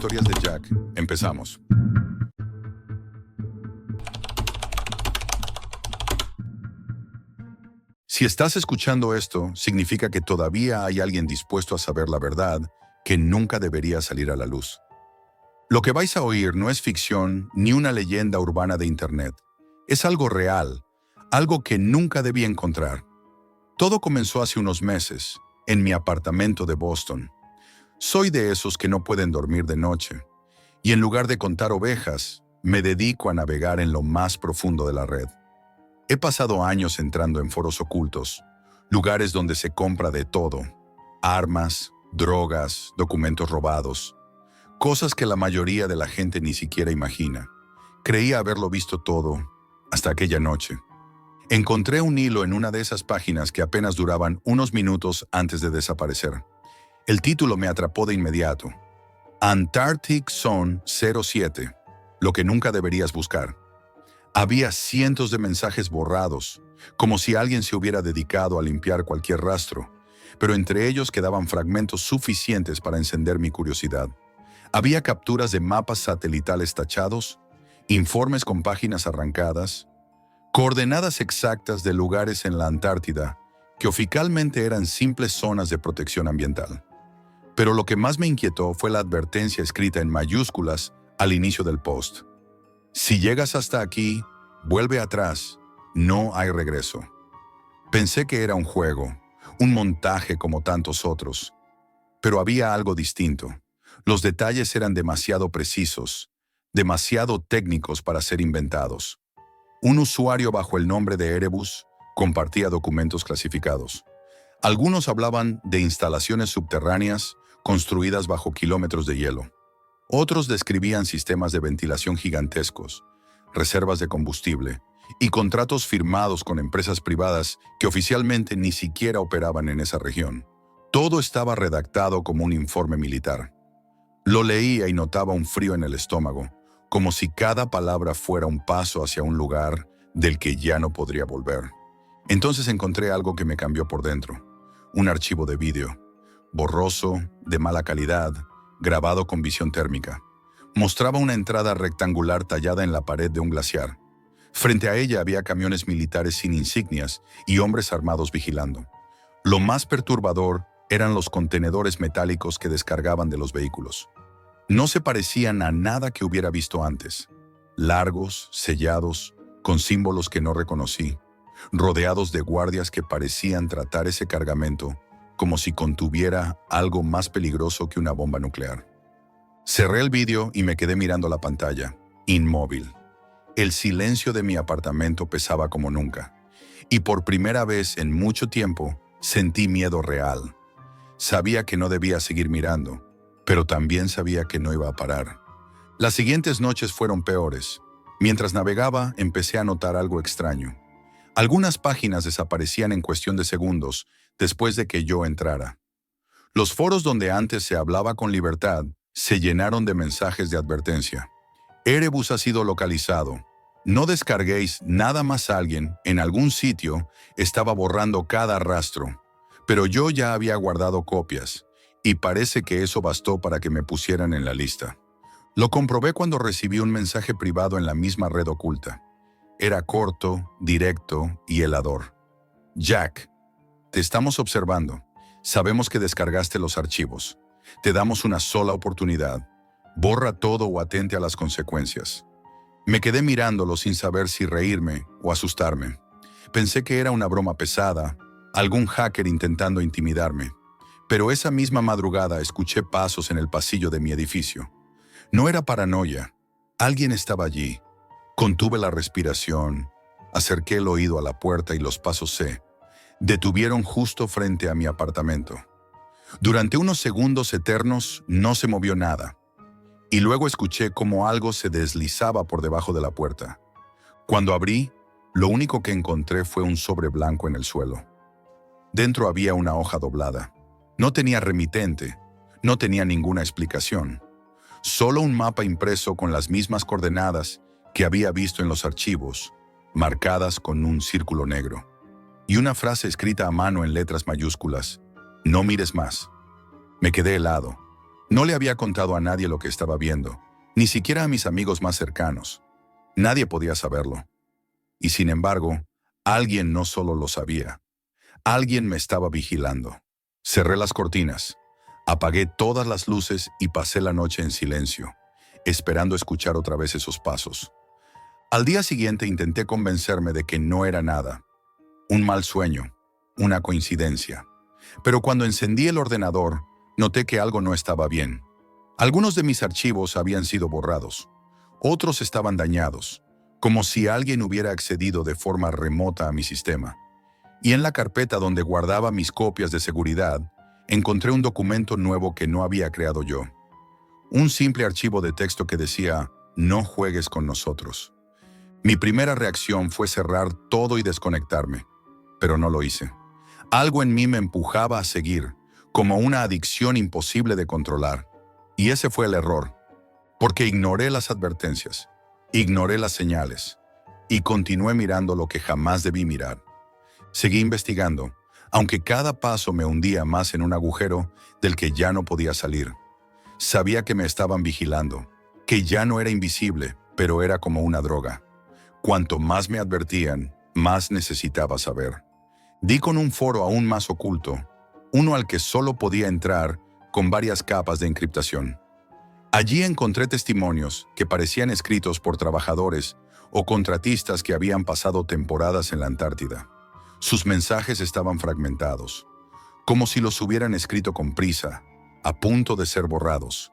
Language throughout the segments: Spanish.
Historias de Jack. Empezamos. Si estás escuchando esto, significa que todavía hay alguien dispuesto a saber la verdad que nunca debería salir a la luz. Lo que vais a oír no es ficción ni una leyenda urbana de Internet. Es algo real, algo que nunca debí encontrar. Todo comenzó hace unos meses, en mi apartamento de Boston. Soy de esos que no pueden dormir de noche, y en lugar de contar ovejas, me dedico a navegar en lo más profundo de la red. He pasado años entrando en foros ocultos, lugares donde se compra de todo: armas, drogas, documentos robados, cosas que la mayoría de la gente ni siquiera imagina. Creía haberlo visto todo, hasta aquella noche. Encontré un hilo en una de esas páginas que apenas duraban unos minutos antes de desaparecer. El título me atrapó de inmediato: Antarctic Zone 07, lo que nunca deberías buscar. Había cientos de mensajes borrados, como si alguien se hubiera dedicado a limpiar cualquier rastro, pero entre ellos quedaban fragmentos suficientes para encender mi curiosidad. Había capturas de mapas satelitales tachados, informes con páginas arrancadas, coordenadas exactas de lugares en la Antártida que oficialmente eran simples zonas de protección ambiental. Pero lo que más me inquietó fue la advertencia escrita en mayúsculas al inicio del post: si llegas hasta aquí, vuelve atrás, no hay regreso. Pensé que era un juego, un montaje como tantos otros, pero había algo distinto. Los detalles eran demasiado precisos, demasiado técnicos para ser inventados. Un usuario bajo el nombre de Erebus compartía documentos clasificados. Algunos hablaban de instalaciones subterráneas construidas bajo kilómetros de hielo. Otros describían sistemas de ventilación gigantescos, reservas de combustible y contratos firmados con empresas privadas que oficialmente ni siquiera operaban en esa región. Todo estaba redactado como un informe militar. Lo leía y notaba un frío en el estómago, como si cada palabra fuera un paso hacia un lugar del que ya no podría volver. Entonces encontré algo que me cambió por dentro: un archivo de vídeo, borroso, de mala calidad, grabado con visión térmica. Mostraba una entrada rectangular tallada en la pared de un glaciar. Frente a ella había camiones militares sin insignias y hombres armados vigilando. Lo más perturbador eran los contenedores metálicos que descargaban de los vehículos. No se parecían a nada que hubiera visto antes. Largos, sellados, con símbolos que no reconocí, rodeados de guardias que parecían tratar ese cargamento como si contuviera algo más peligroso que una bomba nuclear. Cerré el vídeo y me quedé mirando la pantalla, inmóvil. El silencio de mi apartamento pesaba como nunca, y por primera vez en mucho tiempo sentí miedo real. Sabía que no debía seguir mirando, pero también sabía que no iba a parar. Las siguientes noches fueron peores. Mientras navegaba, empecé a notar algo extraño. Algunas páginas desaparecían en cuestión de segundos después de que yo entrara. Los foros donde antes se hablaba con libertad se llenaron de mensajes de advertencia. Erebus ha sido localizado. No descarguéis nada más. Alguien en algún sitio estaba borrando cada rastro, pero yo ya había guardado copias, y parece que eso bastó para que me pusieran en la lista. Lo comprobé cuando recibí un mensaje privado en la misma red oculta. Era corto, directo y helador. Jack, te estamos observando. Sabemos que descargaste los archivos. Te damos una sola oportunidad. Borra todo o atente a las consecuencias. Me quedé mirándolo sin saber si reírme o asustarme. Pensé que era una broma pesada, algún hacker intentando intimidarme. Pero esa misma madrugada escuché pasos en el pasillo de mi edificio. No era paranoia. Alguien estaba allí. Contuve la respiración, acerqué el oído a la puerta y los pasos se detuvieron justo frente a mi apartamento. Durante unos segundos eternos no se movió nada, y luego escuché cómo algo se deslizaba por debajo de la puerta. Cuando abrí, lo único que encontré fue un sobre blanco en el suelo. Dentro había una hoja doblada. No tenía remitente, no tenía ninguna explicación. Solo un mapa impreso con las mismas coordenadas que había visto en los archivos, marcadas con un círculo negro. Y una frase escrita a mano en letras mayúsculas: no mires más. Me quedé helado. No le había contado a nadie lo que estaba viendo, ni siquiera a mis amigos más cercanos. Nadie podía saberlo. Y sin embargo, alguien no solo lo sabía, alguien me estaba vigilando. Cerré las cortinas, apagué todas las luces y pasé la noche en silencio, esperando escuchar otra vez esos pasos. Al día siguiente intenté convencerme de que no era nada, un mal sueño, una coincidencia. Pero cuando encendí el ordenador, noté que algo no estaba bien. Algunos de mis archivos habían sido borrados, otros estaban dañados, como si alguien hubiera accedido de forma remota a mi sistema. Y en la carpeta donde guardaba mis copias de seguridad, encontré un documento nuevo que no había creado yo. Un simple archivo de texto que decía, "No juegues con nosotros". Mi primera reacción fue cerrar todo y desconectarme, pero no lo hice. Algo en mí me empujaba a seguir, como una adicción imposible de controlar. Y ese fue el error, porque ignoré las advertencias, ignoré las señales, y continué mirando lo que jamás debí mirar. Seguí investigando, aunque cada paso me hundía más en un agujero del que ya no podía salir. Sabía que me estaban vigilando, que ya no era invisible, pero era como una droga. Cuanto más me advertían, más necesitaba saber. Di con un foro aún más oculto, uno al que solo podía entrar con varias capas de encriptación. Allí encontré testimonios que parecían escritos por trabajadores o contratistas que habían pasado temporadas en la Antártida. Sus mensajes estaban fragmentados, como si los hubieran escrito con prisa, a punto de ser borrados.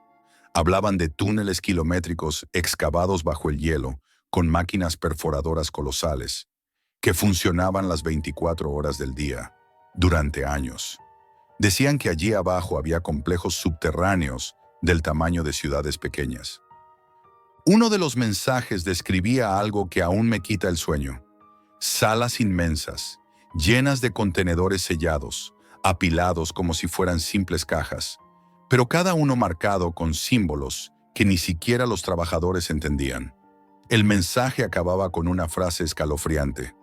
Hablaban de túneles kilométricos excavados bajo el hielo, con máquinas perforadoras colosales, que funcionaban las 24 horas del día, durante años. Decían que allí abajo había complejos subterráneos del tamaño de ciudades pequeñas. Uno de los mensajes describía algo que aún me quita el sueño. Salas inmensas, llenas de contenedores sellados, apilados como si fueran simples cajas, pero cada uno marcado con símbolos que ni siquiera los trabajadores entendían. El mensaje acababa con una frase escalofriante.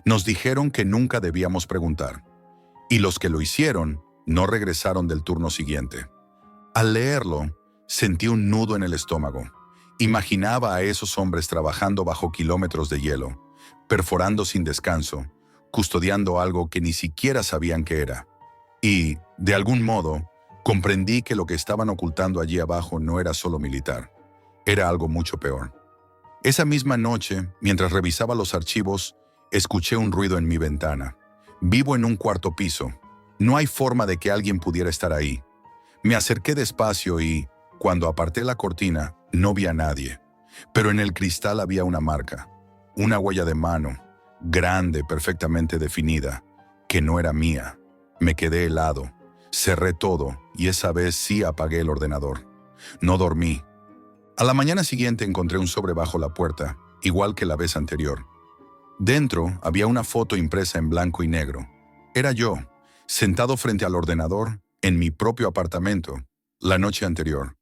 Nos dijeron que nunca debíamos preguntar, y los que lo hicieron no regresaron del turno siguiente. Al leerlo, sentí un nudo en el estómago. Imaginaba a esos hombres trabajando bajo kilómetros de hielo, perforando sin descanso, custodiando algo que ni siquiera sabían qué era. Y, de algún modo, comprendí que lo que estaban ocultando allí abajo no era solo militar, era algo mucho peor. Esa misma noche, mientras revisaba los archivos, escuché un ruido en mi ventana. Vivo en un cuarto piso. No hay forma de que alguien pudiera estar ahí. Me acerqué despacio y, cuando aparté la cortina, no vi a nadie. Pero en el cristal había una marca, una huella de mano, grande, perfectamente definida, que no era mía. Me quedé helado, cerré todo y esa vez sí apagué el ordenador. No dormí. A la mañana siguiente encontré un sobre bajo la puerta, igual que la vez anterior. Dentro había una foto impresa en blanco y negro. Era yo, sentado frente al ordenador, en mi propio apartamento, la noche anterior.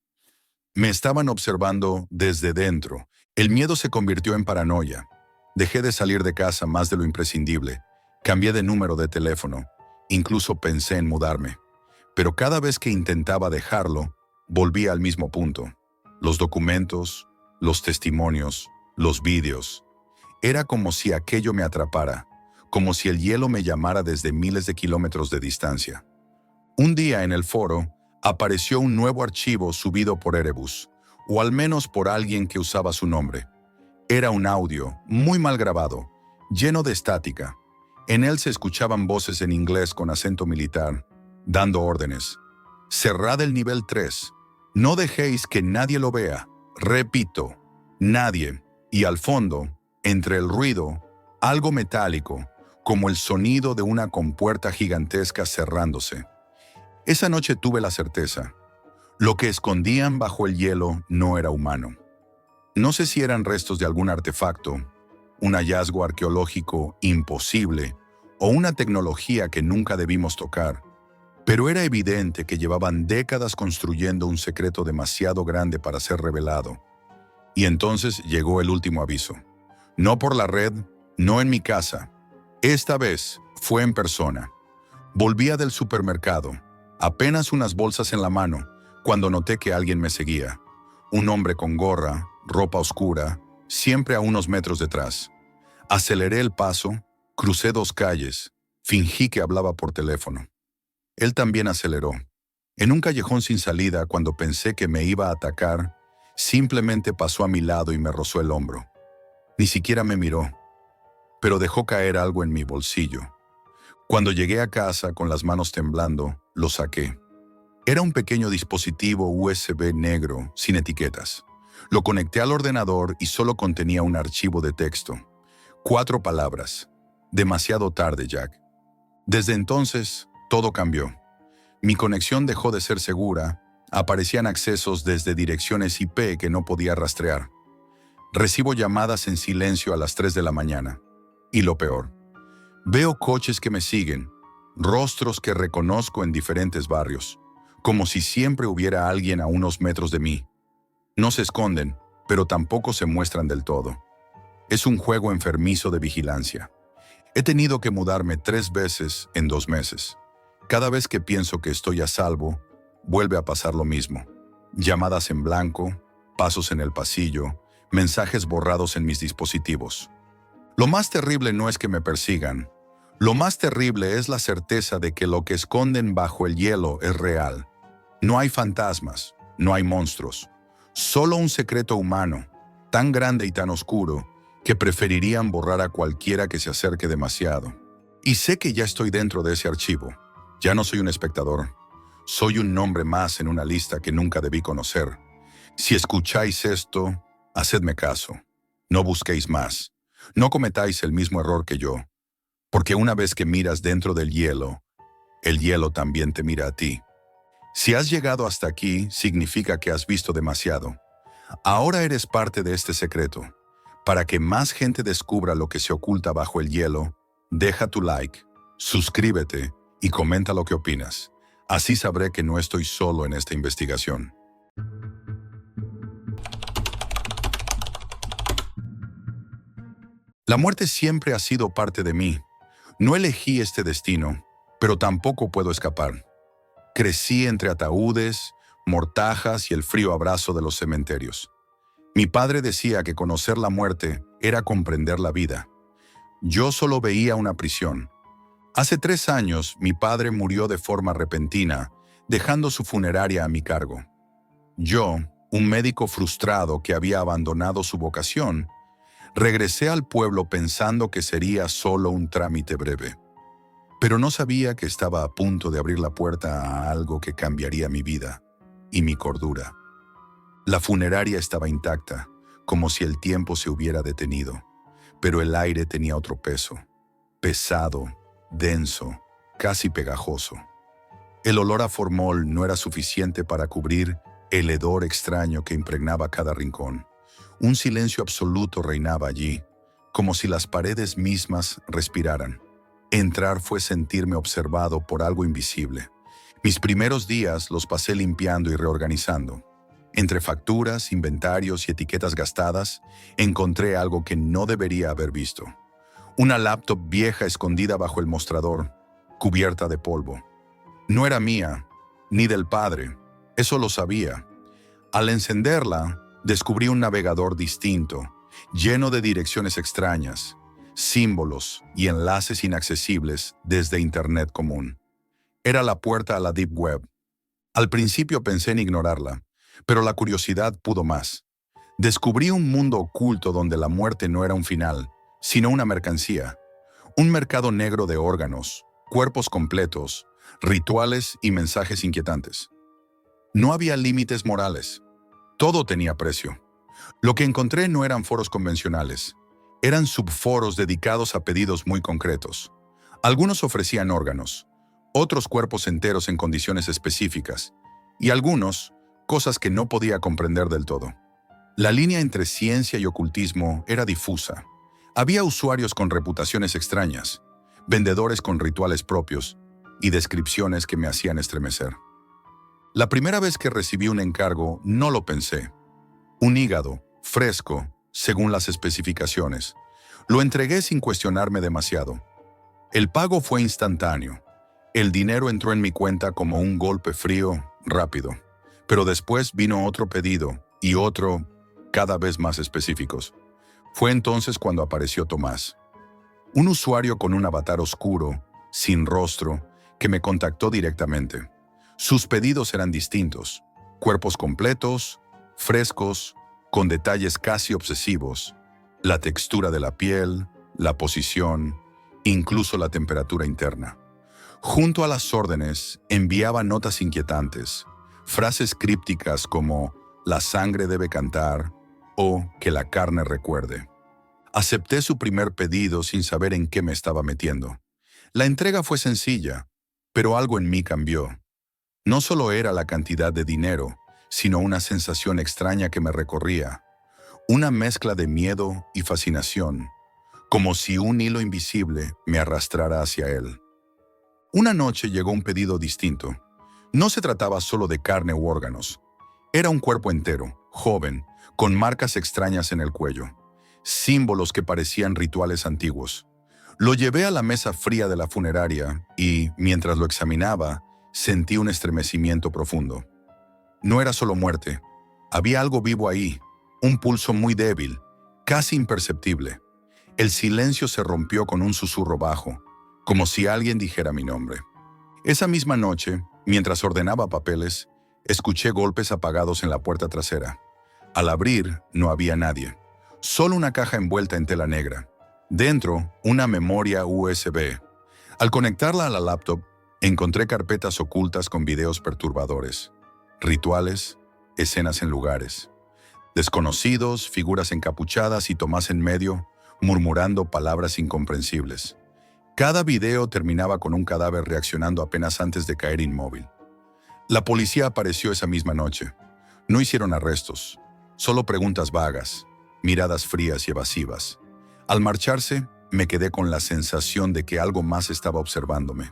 Me estaban observando desde dentro. El miedo se convirtió en paranoia. Dejé de salir de casa más de lo imprescindible. Cambié de número de teléfono. Incluso pensé en mudarme. Pero cada vez que intentaba dejarlo, volvía al mismo punto. Los documentos, los testimonios, los vídeos. Era como si aquello me atrapara, como si el hielo me llamara desde miles de kilómetros de distancia. Un día en el foro, apareció un nuevo archivo subido por Erebus, o al menos por alguien que usaba su nombre. Era un audio, muy mal grabado, lleno de estática. En él se escuchaban voces en inglés con acento militar, dando órdenes. Cerrad el nivel 3. No dejéis que nadie lo vea. Repito, nadie. Y al fondo, entre el ruido, algo metálico, como el sonido de una compuerta gigantesca cerrándose. Esa noche tuve la certeza. Lo que escondían bajo el hielo no era humano. No sé si eran restos de algún artefacto, un hallazgo arqueológico imposible o una tecnología que nunca debimos tocar, pero era evidente que llevaban décadas construyendo un secreto demasiado grande para ser revelado. Y entonces llegó el último aviso. No por la red, no en mi casa. Esta vez fue en persona. Volvía del supermercado, apenas unas bolsas en la mano, cuando noté que alguien me seguía. Un hombre con gorra, ropa oscura, siempre a unos metros detrás. Aceleré el paso, crucé 2 calles, fingí que hablaba por teléfono. Él también aceleró. En un callejón sin salida, cuando pensé que me iba a atacar, simplemente pasó a mi lado y me rozó el hombro. Ni siquiera me miró, pero dejó caer algo en mi bolsillo. Cuando llegué a casa con las manos temblando, lo saqué. Era un pequeño dispositivo USB negro, sin etiquetas. Lo conecté al ordenador y solo contenía un archivo de texto. 4 palabras. Demasiado tarde, Jack. Desde entonces, todo cambió. Mi conexión dejó de ser segura, aparecían accesos desde direcciones IP que no podía rastrear. Recibo llamadas en silencio a las 3 de la mañana. Y lo peor, veo coches que me siguen, rostros que reconozco en diferentes barrios, como si siempre hubiera alguien a unos metros de mí. No se esconden, pero tampoco se muestran del todo. Es un juego enfermizo de vigilancia. He tenido que mudarme 3 veces en 2 meses. Cada vez que pienso que estoy a salvo, vuelve a pasar lo mismo. Llamadas en blanco, pasos en el pasillo, mensajes borrados en mis dispositivos. Lo más terrible no es que me persigan. Lo más terrible es la certeza de que lo que esconden bajo el hielo es real. No hay fantasmas, no hay monstruos. Solo un secreto humano, tan grande y tan oscuro, que preferirían borrar a cualquiera que se acerque demasiado. Y sé que ya estoy dentro de ese archivo. Ya no soy un espectador. Soy un nombre más en una lista que nunca debí conocer. Si escucháis esto, hacedme caso. No busquéis más. No cometáis el mismo error que yo. Porque una vez que miras dentro del hielo, el hielo también te mira a ti. Si has llegado hasta aquí, significa que has visto demasiado. Ahora eres parte de este secreto. Para que más gente descubra lo que se oculta bajo el hielo, deja tu like, suscríbete y comenta lo que opinas. Así sabré que no estoy solo en esta investigación. La muerte siempre ha sido parte de mí. No elegí este destino, pero tampoco puedo escapar. Crecí entre ataúdes, mortajas y el frío abrazo de los cementerios. Mi padre decía que conocer la muerte era comprender la vida. Yo solo veía una prisión. Hace 3 años, mi padre murió de forma repentina, dejando su funeraria a mi cargo. Yo, un médico frustrado que había abandonado su vocación, regresé al pueblo pensando que sería solo un trámite breve. Pero no sabía que estaba a punto de abrir la puerta a algo que cambiaría mi vida y mi cordura. La funeraria estaba intacta, como si el tiempo se hubiera detenido, pero el aire tenía otro peso, pesado, denso, casi pegajoso. El olor a formol no era suficiente para cubrir el hedor extraño que impregnaba cada rincón. Un silencio absoluto reinaba allí, como si las paredes mismas respiraran. Entrar fue sentirme observado por algo invisible. Mis primeros días los pasé limpiando y reorganizando. Entre facturas, inventarios y etiquetas gastadas, encontré algo que no debería haber visto. Una laptop vieja escondida bajo el mostrador, cubierta de polvo. No era mía, ni del padre, eso lo sabía. Al encenderla, descubrí un navegador distinto, lleno de direcciones extrañas, símbolos y enlaces inaccesibles desde Internet común. Era la puerta a la Deep Web. Al principio pensé en ignorarla, pero la curiosidad pudo más. Descubrí un mundo oculto donde la muerte no era un final, sino una mercancía. Un mercado negro de órganos, cuerpos completos, rituales y mensajes inquietantes. No había límites morales. Todo tenía precio. Lo que encontré no eran foros convencionales. Eran subforos dedicados a pedidos muy concretos. Algunos ofrecían órganos, otros cuerpos enteros en condiciones específicas, y algunos, cosas que no podía comprender del todo. La línea entre ciencia y ocultismo era difusa. Había usuarios con reputaciones extrañas, vendedores con rituales propios y descripciones que me hacían estremecer. La primera vez que recibí un encargo, no lo pensé. Un hígado, fresco, según las especificaciones. Lo entregué sin cuestionarme demasiado. El pago fue instantáneo. El dinero entró en mi cuenta como un golpe frío, rápido. Pero después vino otro pedido y otro, cada vez más específicos. Fue entonces cuando apareció Tomás, un usuario con un avatar oscuro, sin rostro, que me contactó directamente. Sus pedidos eran distintos: cuerpos completos, frescos, con detalles casi obsesivos, la textura de la piel, la posición, incluso la temperatura interna. Junto a las órdenes, enviaba notas inquietantes, frases crípticas como «la sangre debe cantar» o «que la carne recuerde». Acepté su primer pedido sin saber en qué me estaba metiendo. La entrega fue sencilla, pero algo en mí cambió. No solo era la cantidad de dinero, sino una sensación extraña que me recorría, una mezcla de miedo y fascinación, como si un hilo invisible me arrastrara hacia él. Una noche llegó un pedido distinto. No se trataba solo de carne u órganos. Era un cuerpo entero, joven, con marcas extrañas en el cuello, símbolos que parecían rituales antiguos. Lo llevé a la mesa fría de la funeraria y, mientras lo examinaba, sentí un estremecimiento profundo. No era solo muerte. Había algo vivo ahí, un pulso muy débil, casi imperceptible. El silencio se rompió con un susurro bajo, como si alguien dijera mi nombre. Esa misma noche, mientras ordenaba papeles, escuché golpes apagados en la puerta trasera. Al abrir, no había nadie. Solo una caja envuelta en tela negra. Dentro, una memoria USB. Al conectarla a la laptop, encontré carpetas ocultas con videos perturbadores. Rituales, escenas en lugares desconocidos, figuras encapuchadas y Tomás en medio, murmurando palabras incomprensibles. Cada video terminaba con un cadáver reaccionando apenas antes de caer inmóvil. La policía apareció esa misma noche. No hicieron arrestos, solo preguntas vagas, miradas frías y evasivas. Al marcharse, me quedé con la sensación de que algo más estaba observándome.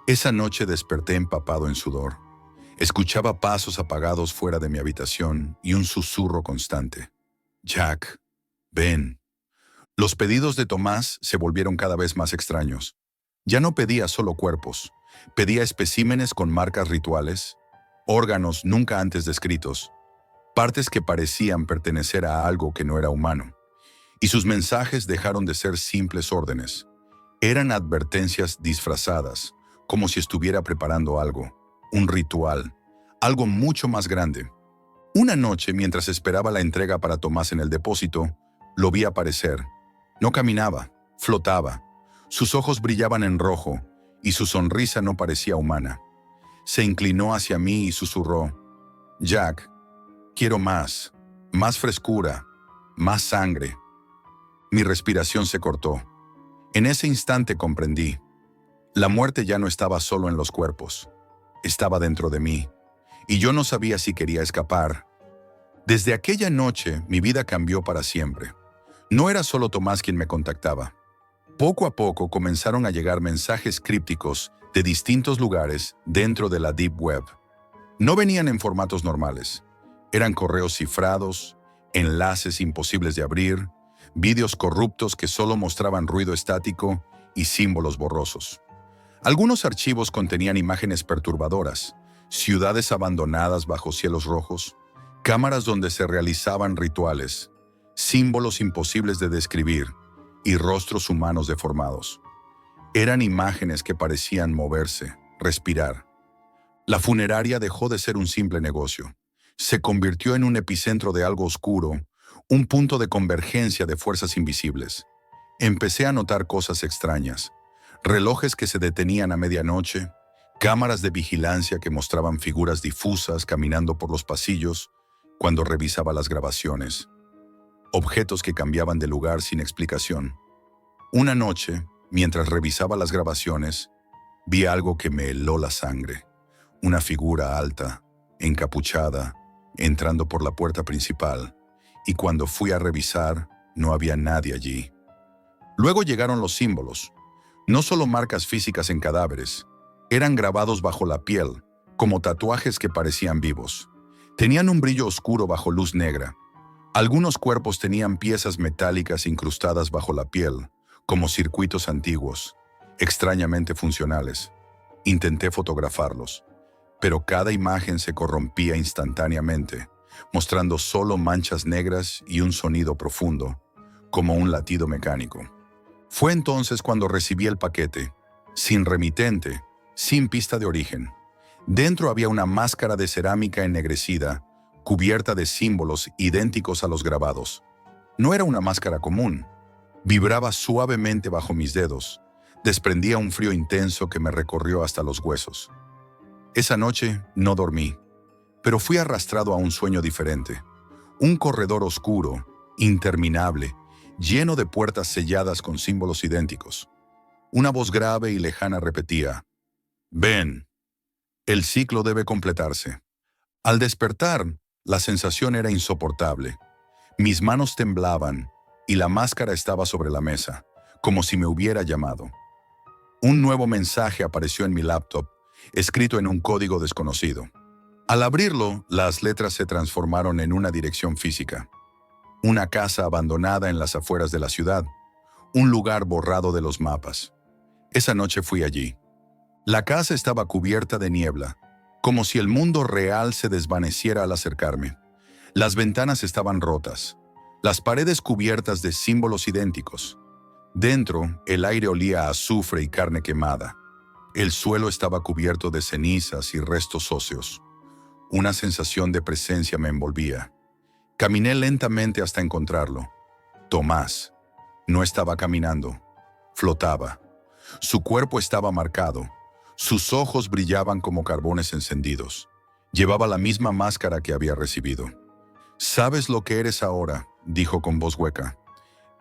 Esa noche desperté empapado en sudor. Escuchaba pasos apagados fuera de mi habitación y un susurro constante. «Jack, ven». Los pedidos de Tomás se volvieron cada vez más extraños. Ya no pedía solo cuerpos, pedía especímenes con marcas rituales, órganos nunca antes descritos, partes que parecían pertenecer a algo que no era humano. Y sus mensajes dejaron de ser simples órdenes. Eran advertencias disfrazadas, como si estuviera preparando algo, un ritual, algo mucho más grande. Una noche, mientras esperaba la entrega para Tomás en el depósito, lo vi aparecer. No caminaba, flotaba. Sus ojos brillaban en rojo y su sonrisa no parecía humana. Se inclinó hacia mí y susurró: «Jack, quiero más frescura, más sangre». Mi respiración se cortó. En ese instante comprendí. La muerte ya no estaba solo en los cuerpos. Estaba dentro de mí, y yo no sabía si quería escapar. Desde aquella noche, mi vida cambió para siempre. No era solo Tomás quien me contactaba. Poco a poco comenzaron a llegar mensajes crípticos de distintos lugares dentro de la Deep Web. No venían en formatos normales. Eran correos cifrados, enlaces imposibles de abrir, vídeos corruptos que solo mostraban ruido estático y símbolos borrosos. Algunos archivos contenían imágenes perturbadoras, ciudades abandonadas bajo cielos rojos, cámaras donde se realizaban rituales, símbolos imposibles de describir y rostros humanos deformados. Eran imágenes que parecían moverse, respirar. La funeraria dejó de ser un simple negocio. Se convirtió en un epicentro de algo oscuro, un punto de convergencia de fuerzas invisibles. Empecé a notar cosas extrañas. Relojes que se detenían a medianoche, cámaras de vigilancia que mostraban figuras difusas caminando por los pasillos cuando revisaba las grabaciones, objetos que cambiaban de lugar sin explicación. Una noche, mientras revisaba las grabaciones, vi algo que me heló la sangre. Una figura alta, encapuchada, entrando por la puerta principal, y cuando fui a revisar, no había nadie allí. Luego llegaron los símbolos. No solo marcas físicas en cadáveres, eran grabados bajo la piel, como tatuajes que parecían vivos. Tenían un brillo oscuro bajo luz negra. Algunos cuerpos tenían piezas metálicas incrustadas bajo la piel, como circuitos antiguos, extrañamente funcionales. Intenté fotografarlos, pero cada imagen se corrompía instantáneamente, mostrando solo manchas negras y un sonido profundo, como un latido mecánico. Fue entonces cuando recibí el paquete, sin remitente, sin pista de origen. Dentro había una máscara de cerámica ennegrecida, cubierta de símbolos idénticos a los grabados. No era una máscara común. Vibraba suavemente bajo mis dedos. Desprendía un frío intenso que me recorrió hasta los huesos. Esa noche no dormí, pero fui arrastrado a un sueño diferente. Un corredor oscuro, interminable, lleno de puertas selladas con símbolos idénticos. Una voz grave y lejana repetía: «Ven, el ciclo debe completarse». Al despertar, la sensación era insoportable. Mis manos temblaban y la máscara estaba sobre la mesa, como si me hubiera llamado. Un nuevo mensaje apareció en mi laptop, escrito en un código desconocido. Al abrirlo, las letras se transformaron en una dirección física. Una casa abandonada en las afueras de la ciudad, un lugar borrado de los mapas. Esa noche fui allí. La casa estaba cubierta de niebla, como si el mundo real se desvaneciera al acercarme. Las ventanas estaban rotas, las paredes cubiertas de símbolos idénticos. Dentro, el aire olía a azufre y carne quemada. El suelo estaba cubierto de cenizas y restos óseos. Una sensación de presencia me envolvía. Caminé lentamente hasta encontrarlo. Tomás. No estaba caminando, flotaba. Su cuerpo estaba marcado. Sus ojos brillaban como carbones encendidos. Llevaba la misma máscara que había recibido. «Sabes lo que eres ahora», dijo con voz hueca.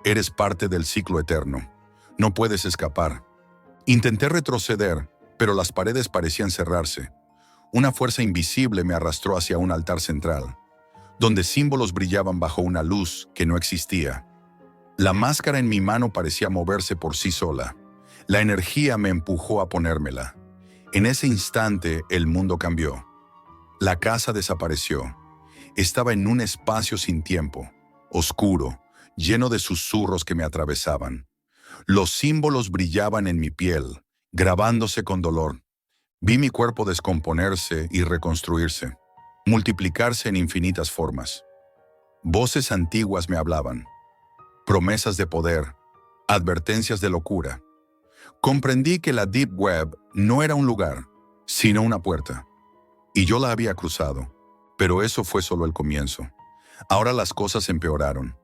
«Eres parte del ciclo eterno. No puedes escapar». Intenté retroceder, pero las paredes parecían cerrarse. Una fuerza invisible me arrastró hacia un altar central, donde símbolos brillaban bajo una luz que no existía. La máscara en mi mano parecía moverse por sí sola. La energía me empujó a ponérmela. En ese instante, el mundo cambió. La casa desapareció. Estaba en un espacio sin tiempo, oscuro, lleno de susurros que me atravesaban. Los símbolos brillaban en mi piel, grabándose con dolor. Vi mi cuerpo descomponerse y reconstruirse, multiplicarse en infinitas formas. Voces antiguas me hablaban, promesas de poder, advertencias de locura. Comprendí que la Deep Web no era un lugar, sino una puerta. Y yo la había cruzado. Pero eso fue solo el comienzo. Ahora las cosas empeoraron.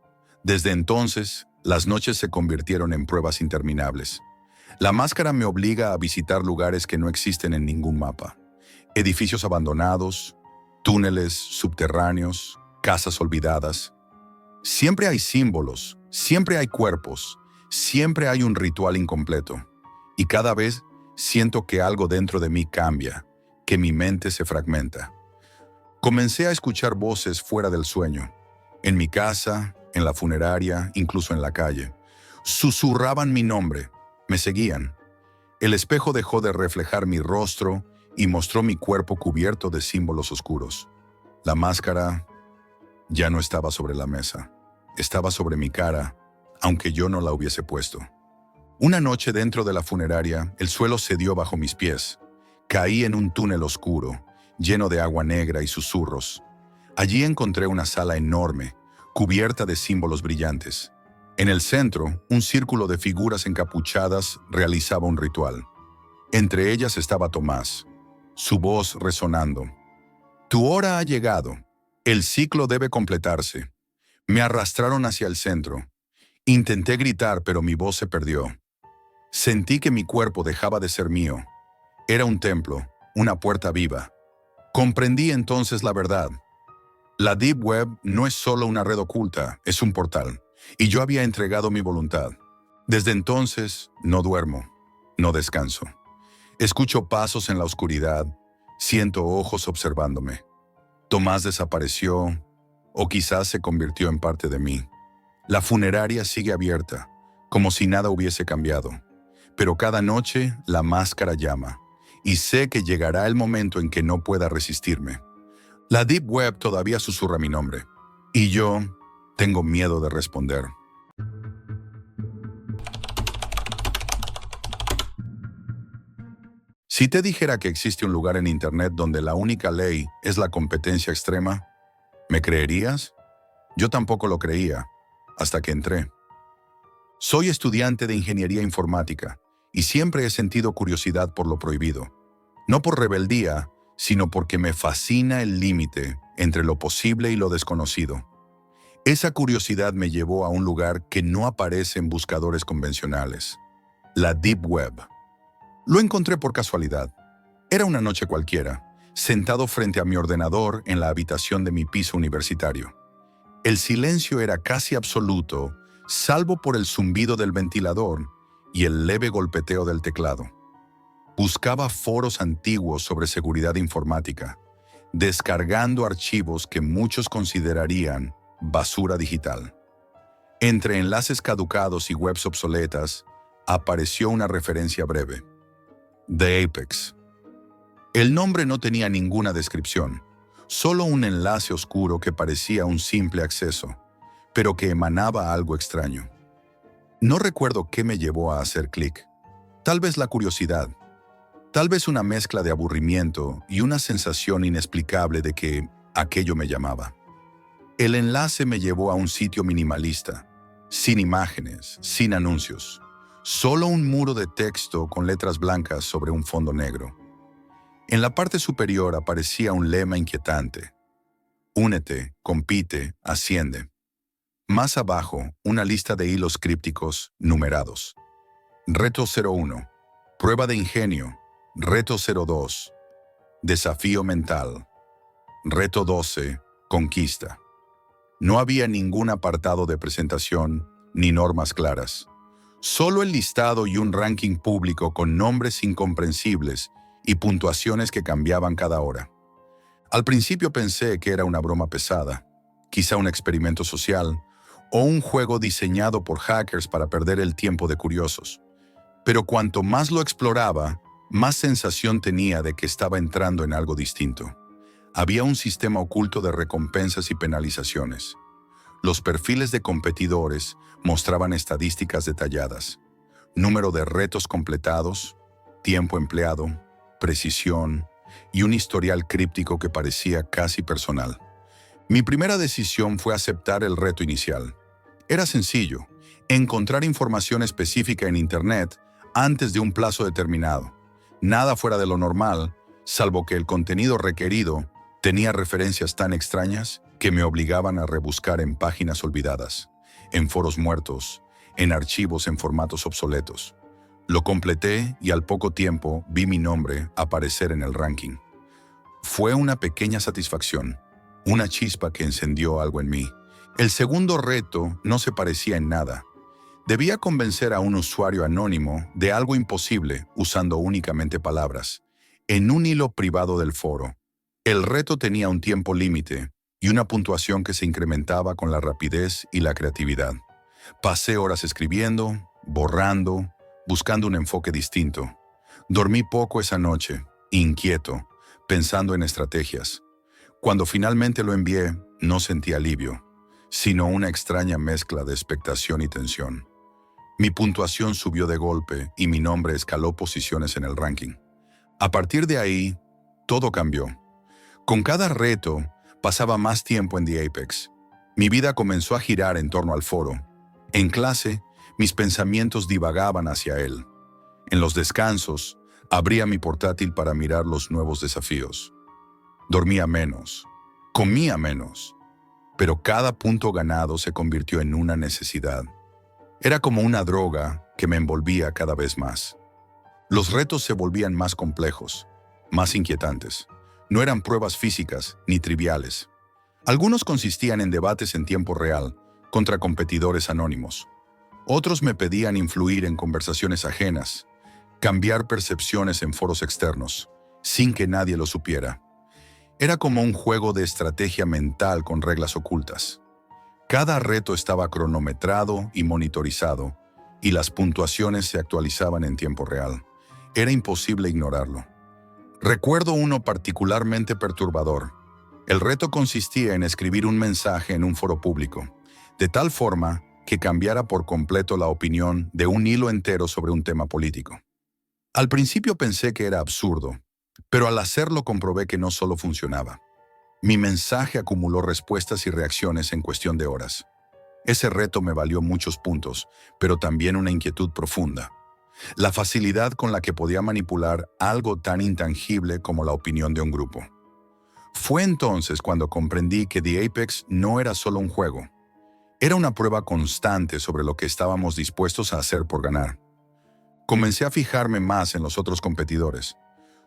Desde entonces, las noches se convirtieron en pruebas interminables. La máscara me obliga a visitar lugares que no existen en ningún mapa. Edificios abandonados, túneles subterráneos, casas olvidadas. Siempre hay símbolos, siempre hay cuerpos, siempre hay un ritual incompleto. Y cada vez siento que algo dentro de mí cambia, que mi mente se fragmenta. Comencé a escuchar voces fuera del sueño, en mi casa, en la funeraria, incluso en la calle. Susurraban mi nombre, me seguían. El espejo dejó de reflejar mi rostro y mostró mi cuerpo cubierto de símbolos oscuros. La máscara ya no estaba sobre la mesa, estaba sobre mi cara, aunque yo no la hubiese puesto. Una noche dentro de la funeraria, el suelo cedió bajo mis pies. Caí en un túnel oscuro, lleno de agua negra y susurros. Allí encontré una sala enorme, cubierta de símbolos brillantes. En el centro, un círculo de figuras encapuchadas realizaba un ritual. Entre ellas estaba Tomás, su voz resonando. «Tu hora ha llegado. El ciclo debe completarse». Me arrastraron hacia el centro. Intenté gritar, pero mi voz se perdió. Sentí que mi cuerpo dejaba de ser mío. Era un templo, una puerta viva. Comprendí entonces la verdad. La Deep Web no es solo una red oculta, es un portal. Y yo había entregado mi voluntad. Desde entonces, no duermo, no descanso. Escucho pasos en la oscuridad, siento ojos observándome. Tomás desapareció, o quizás se convirtió en parte de mí. La funeraria sigue abierta, como si nada hubiese cambiado. Pero cada noche la máscara llama. Y sé que llegará el momento en que no pueda resistirme. La Deep Web todavía susurra mi nombre. Y yo tengo miedo de responder. Si te dijera que existe un lugar en Internet donde la única ley es la competencia extrema, ¿me creerías? Yo tampoco lo creía, hasta que entré. Soy estudiante de ingeniería informática y siempre he sentido curiosidad por lo prohibido. No por rebeldía, sino porque me fascina el límite entre lo posible y lo desconocido. Esa curiosidad me llevó a un lugar que no aparece en buscadores convencionales, la Deep Web. Lo encontré por casualidad. Era una noche cualquiera, sentado frente a mi ordenador en la habitación de mi piso universitario. El silencio era casi absoluto, salvo por el zumbido del ventilador y el leve golpeteo del teclado. Buscaba foros antiguos sobre seguridad informática, descargando archivos que muchos considerarían basura digital. Entre enlaces caducados y webs obsoletas, apareció una referencia breve: The Apex. El nombre no tenía ninguna descripción, solo un enlace oscuro que parecía un simple acceso, pero que emanaba algo extraño. No recuerdo qué me llevó a hacer clic. Tal vez la curiosidad, tal vez una mezcla de aburrimiento y una sensación inexplicable de que aquello me llamaba. El enlace me llevó a un sitio minimalista, sin imágenes, sin anuncios, solo un muro de texto con letras blancas sobre un fondo negro. En la parte superior aparecía un lema inquietante: únete, compite, asciende. Más abajo, una lista de hilos crípticos numerados. Reto 01, prueba de ingenio. Reto 02, desafío mental. Reto 12, conquista. No había ningún apartado de presentación ni normas claras. Solo el listado y un ranking público con nombres incomprensibles y puntuaciones que cambiaban cada hora. Al principio pensé que era una broma pesada, quizá un experimento social o un juego diseñado por hackers para perder el tiempo de curiosos. Pero cuanto más lo exploraba, más sensación tenía de que estaba entrando en algo distinto. Había un sistema oculto de recompensas y penalizaciones. Los perfiles de competidores mostraban estadísticas detalladas: número de retos completados, tiempo empleado, precisión y un historial críptico que parecía casi personal. Mi primera decisión fue aceptar el reto inicial. Era sencillo: encontrar información específica en Internet antes de un plazo determinado. Nada fuera de lo normal, salvo que el contenido requerido tenía referencias tan extrañas que me obligaban a rebuscar en páginas olvidadas, en foros muertos, en archivos en formatos obsoletos. Lo completé y al poco tiempo vi mi nombre aparecer en el ranking. Fue una pequeña satisfacción, una chispa que encendió algo en mí. El segundo reto no se parecía en nada. Debía convencer a un usuario anónimo de algo imposible usando únicamente palabras, en un hilo privado del foro. El reto tenía un tiempo límite y una puntuación que se incrementaba con la rapidez y la creatividad. Pasé horas escribiendo, borrando, buscando un enfoque distinto. Dormí poco esa noche, inquieto, pensando en estrategias. Cuando finalmente lo envié, no sentí alivio, sino una extraña mezcla de expectación y tensión. Mi puntuación subió de golpe y mi nombre escaló posiciones en el ranking. A partir de ahí, todo cambió. Con cada reto, pasaba más tiempo en The Apex. Mi vida comenzó a girar en torno al foro. En clase, mis pensamientos divagaban hacia él. En los descansos, abría mi portátil para mirar los nuevos desafíos. Dormía menos, comía menos, pero cada punto ganado se convirtió en una necesidad. Era como una droga que me envolvía cada vez más. Los retos se volvían más complejos, más inquietantes. No eran pruebas físicas ni triviales. Algunos consistían en debates en tiempo real contra competidores anónimos. Otros me pedían influir en conversaciones ajenas, cambiar percepciones en foros externos, sin que nadie lo supiera. Era como un juego de estrategia mental con reglas ocultas. Cada reto estaba cronometrado y monitorizado, y las puntuaciones se actualizaban en tiempo real. Era imposible ignorarlo. Recuerdo uno particularmente perturbador. El reto consistía en escribir un mensaje en un foro público, de tal forma que cambiara por completo la opinión de un hilo entero sobre un tema político. Al principio pensé que era absurdo, pero al hacerlo comprobé que no solo funcionaba. Mi mensaje acumuló respuestas y reacciones en cuestión de horas. Ese reto me valió muchos puntos, pero también una inquietud profunda. La facilidad con la que podía manipular algo tan intangible como la opinión de un grupo. Fue entonces cuando comprendí que The Apex no era solo un juego. Era una prueba constante sobre lo que estábamos dispuestos a hacer por ganar. Comencé a fijarme más en los otros competidores.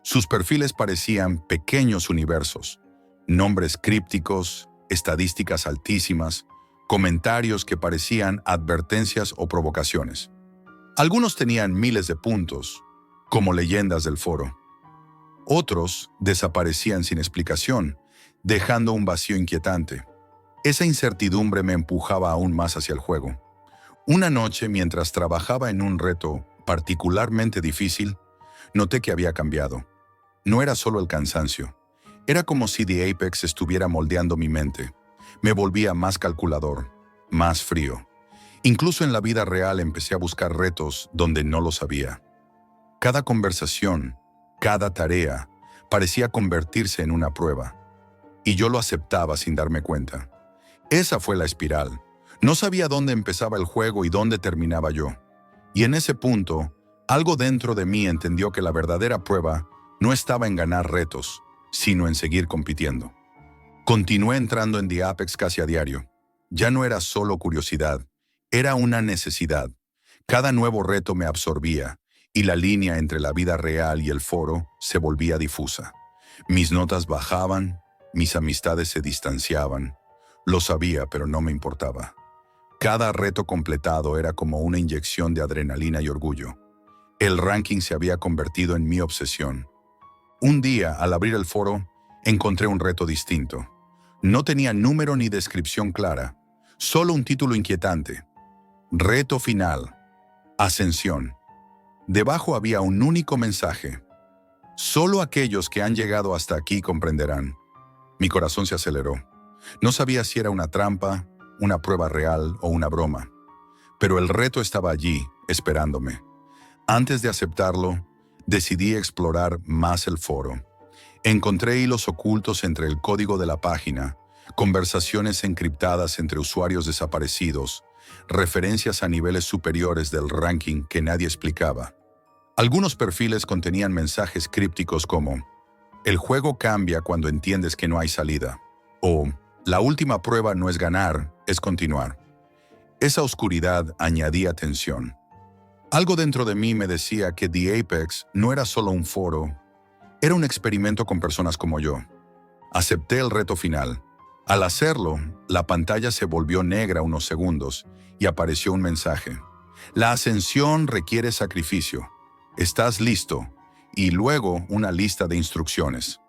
Sus perfiles parecían pequeños universos, nombres crípticos, estadísticas altísimas, comentarios que parecían advertencias o provocaciones. Algunos tenían miles de puntos, como leyendas del foro. Otros desaparecían sin explicación, dejando un vacío inquietante. Esa incertidumbre me empujaba aún más hacia el juego. Una noche, mientras trabajaba en un reto particularmente difícil, noté que había cambiado. No era solo el cansancio. Era como si The Apex estuviera moldeando mi mente. Me volvía más calculador, más frío. Incluso en la vida real empecé a buscar retos donde no los había. Cada conversación, cada tarea, parecía convertirse en una prueba. Y yo lo aceptaba sin darme cuenta. Esa fue la espiral. No sabía dónde empezaba el juego y dónde terminaba yo. Y en ese punto, algo dentro de mí entendió que la verdadera prueba no estaba en ganar retos, sino en seguir compitiendo. Continué entrando en The Apex casi a diario. Ya no era solo curiosidad, era una necesidad. Cada nuevo reto me absorbía, y la línea entre la vida real y el foro se volvía difusa. Mis notas bajaban, mis amistades se distanciaban. Lo sabía, pero no me importaba. Cada reto completado era como una inyección de adrenalina y orgullo. El ranking se había convertido en mi obsesión. Un día, al abrir el foro, encontré un reto distinto. No tenía número ni descripción clara, solo un título inquietante. Reto final. Ascensión. Debajo había un único mensaje. Solo aquellos que han llegado hasta aquí comprenderán. Mi corazón se aceleró. No sabía si era una trampa, una prueba real o una broma. Pero el reto estaba allí, esperándome. Antes de aceptarlo, decidí explorar más el foro. Encontré hilos ocultos entre el código de la página, conversaciones encriptadas entre usuarios desaparecidos, referencias a niveles superiores del ranking que nadie explicaba. Algunos perfiles contenían mensajes crípticos como «El juego cambia cuando entiendes que no hay salida» o «La última prueba no es ganar, es continuar». Esa oscuridad añadía tensión. Algo dentro de mí me decía que The Apex no era solo un foro, era un experimento con personas como yo. Acepté el reto final. Al hacerlo, la pantalla se volvió negra unos segundos y apareció un mensaje. La ascensión requiere sacrificio. ¿Estás listo? Y luego una lista de instrucciones.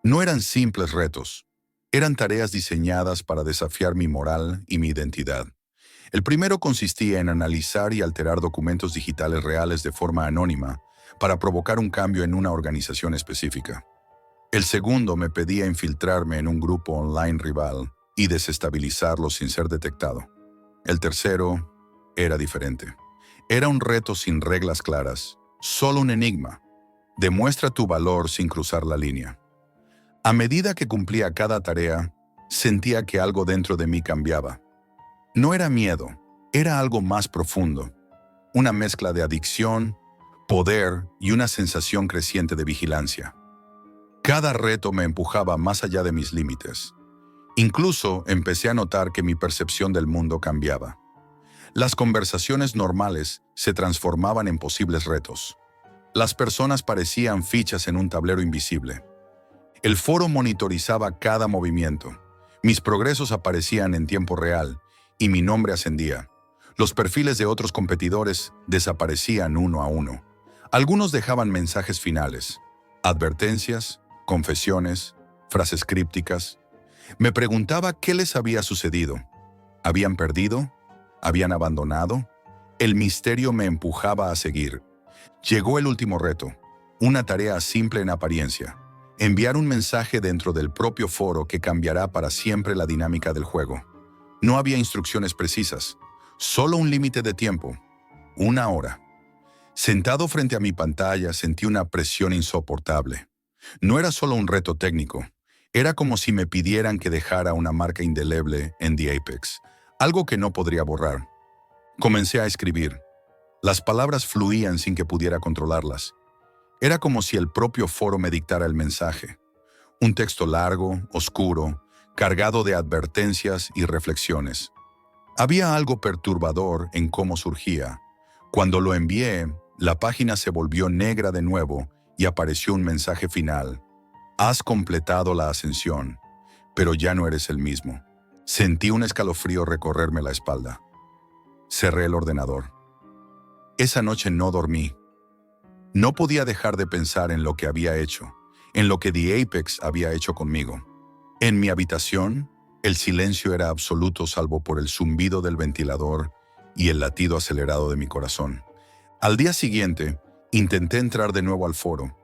No eran simples retos. Eran tareas diseñadas para desafiar mi moral y mi identidad. El primero consistía en analizar y alterar documentos digitales reales de forma anónima para provocar un cambio en una organización específica. El segundo me pedía infiltrarme en un grupo online rival y desestabilizarlo sin ser detectado. El tercero era diferente. Era un reto sin reglas claras, solo un enigma. Demuestra tu valor sin cruzar la línea. A medida que cumplía cada tarea, sentía que algo dentro de mí cambiaba. No era miedo, era algo más profundo. Una mezcla de adicción, poder y una sensación creciente de vigilancia. Cada reto me empujaba más allá de mis límites. Incluso empecé a notar que mi percepción del mundo cambiaba. Las conversaciones normales se transformaban en posibles retos. Las personas parecían fichas en un tablero invisible. El foro monitorizaba cada movimiento. Mis progresos aparecían en tiempo real y mi nombre ascendía. Los perfiles de otros competidores desaparecían uno a uno. Algunos dejaban mensajes finales, advertencias, confesiones, frases crípticas. Me preguntaba qué les había sucedido. ¿Habían perdido? ¿Habían abandonado? El misterio me empujaba a seguir. Llegó el último reto, una tarea simple en apariencia. Enviar un mensaje dentro del propio foro que cambiará para siempre la dinámica del juego. No había instrucciones precisas, solo un límite de tiempo, 1 hora. Sentado frente a mi pantalla sentí una presión insoportable. No era solo un reto técnico, era como si me pidieran que dejara una marca indeleble en The Apex, algo que no podría borrar. Comencé a escribir. Las palabras fluían sin que pudiera controlarlas. Era como si el propio foro me dictara el mensaje. Un texto largo, oscuro, cargado de advertencias y reflexiones. Había algo perturbador en cómo surgía. Cuando lo envié, la página se volvió negra de nuevo y apareció un mensaje final. Has completado la ascensión, pero ya no eres el mismo. Sentí un escalofrío recorrerme la espalda. Cerré el ordenador. Esa noche no dormí. No podía dejar de pensar en lo que había hecho, en lo que The Apex había hecho conmigo. En mi habitación, el silencio era absoluto salvo por el zumbido del ventilador y el latido acelerado de mi corazón. Al día siguiente, intenté entrar de nuevo al foro.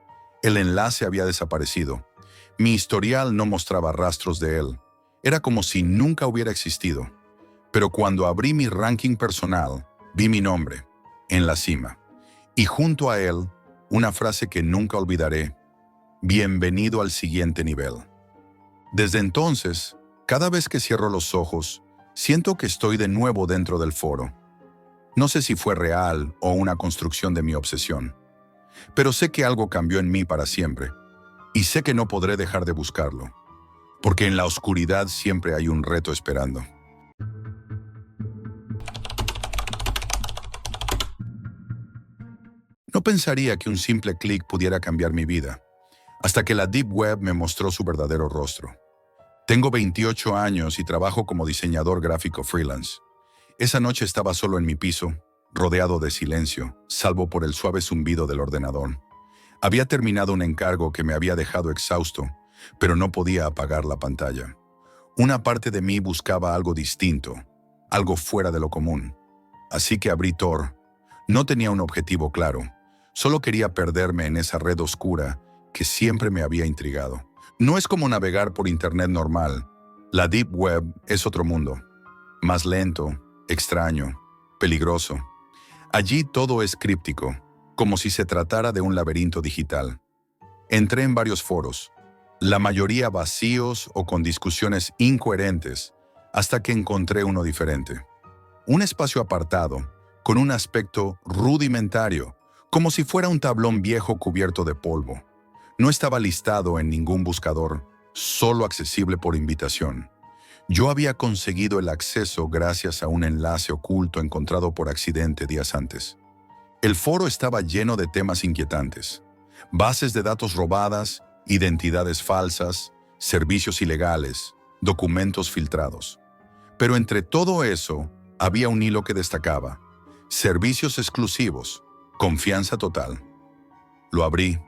El enlace había desaparecido. Mi historial no mostraba rastros de él. Era como si nunca hubiera existido. Pero cuando abrí mi ranking personal, vi mi nombre, en la cima. Y junto a él, una frase que nunca olvidaré. Bienvenido al siguiente nivel. Desde entonces, cada vez que cierro los ojos, siento que estoy de nuevo dentro del foro. No sé si fue real o una construcción de mi obsesión, pero sé que algo cambió en mí para siempre, y sé que no podré dejar de buscarlo, porque en la oscuridad siempre hay un reto esperando. No pensaría que un simple clic pudiera cambiar mi vida, hasta que la Deep Web me mostró su verdadero rostro. Tengo 28 años y trabajo como diseñador gráfico freelance. Esa noche estaba solo en mi piso, rodeado de silencio, salvo por el suave zumbido del ordenador. Había terminado un encargo que me había dejado exhausto, pero no podía apagar la pantalla. Una parte de mí buscaba algo distinto, algo fuera de lo común. Así que abrí Tor. No tenía un objetivo claro, solo quería perderme en esa red oscura que siempre me había intrigado. No es como navegar por internet normal. La Deep Web es otro mundo, más lento, extraño, peligroso. Allí todo es críptico, como si se tratara de un laberinto digital. Entré en varios foros, la mayoría vacíos o con discusiones incoherentes, hasta que encontré uno diferente. Un espacio apartado, con un aspecto rudimentario, como si fuera un tablón viejo cubierto de polvo. No estaba listado en ningún buscador, solo accesible por invitación. Yo había conseguido el acceso gracias a un enlace oculto encontrado por accidente días antes. El foro estaba lleno de temas inquietantes: bases de datos robadas, identidades falsas, servicios ilegales, documentos filtrados. Pero entre todo eso, había un hilo que destacaba: servicios exclusivos, confianza total. Lo abrí.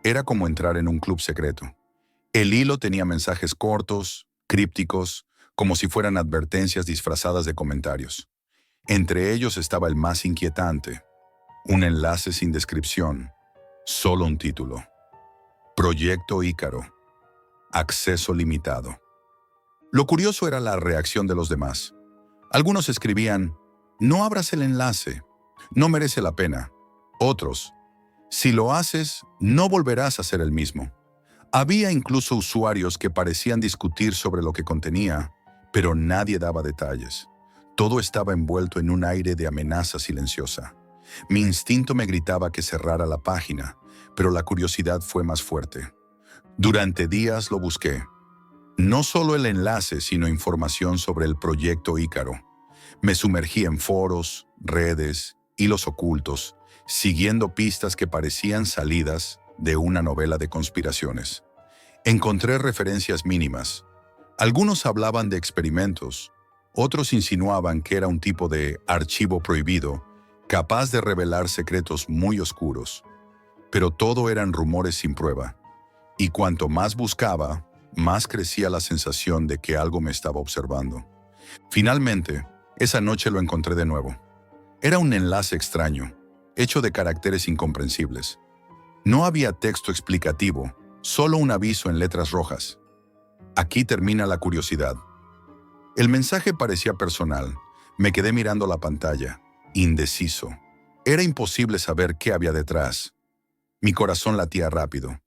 Era como entrar en un club secreto. El hilo tenía mensajes cortos, crípticos, como si fueran advertencias disfrazadas de comentarios. Entre ellos estaba el más inquietante: un enlace sin descripción, solo un título. Proyecto Ícaro. Acceso limitado. Lo curioso era la reacción de los demás. Algunos escribían: no abras el enlace, no merece la pena. Otros: si lo haces, no volverás a ser el mismo. Había incluso usuarios que parecían discutir sobre lo que contenía, pero nadie daba detalles. Todo estaba envuelto en un aire de amenaza silenciosa. Mi instinto me gritaba que cerrara la página, pero la curiosidad fue más fuerte. Durante días lo busqué. No solo el enlace, sino información sobre el proyecto Ícaro. Me sumergí en foros, redes, hilos ocultos, siguiendo pistas que parecían salidas de una novela de conspiraciones. Encontré referencias mínimas. Algunos hablaban de experimentos, otros insinuaban que era un tipo de archivo prohibido, capaz de revelar secretos muy oscuros. Pero todo eran rumores sin prueba, y cuanto más buscaba, más crecía la sensación de que algo me estaba observando. Finalmente, esa noche lo encontré de nuevo. Era un enlace extraño, hecho de caracteres incomprensibles. No había texto explicativo, solo un aviso en letras rojas. Aquí termina la curiosidad. El mensaje parecía personal. Me quedé mirando la pantalla, indeciso. Era imposible saber qué había detrás. Mi corazón latía rápido.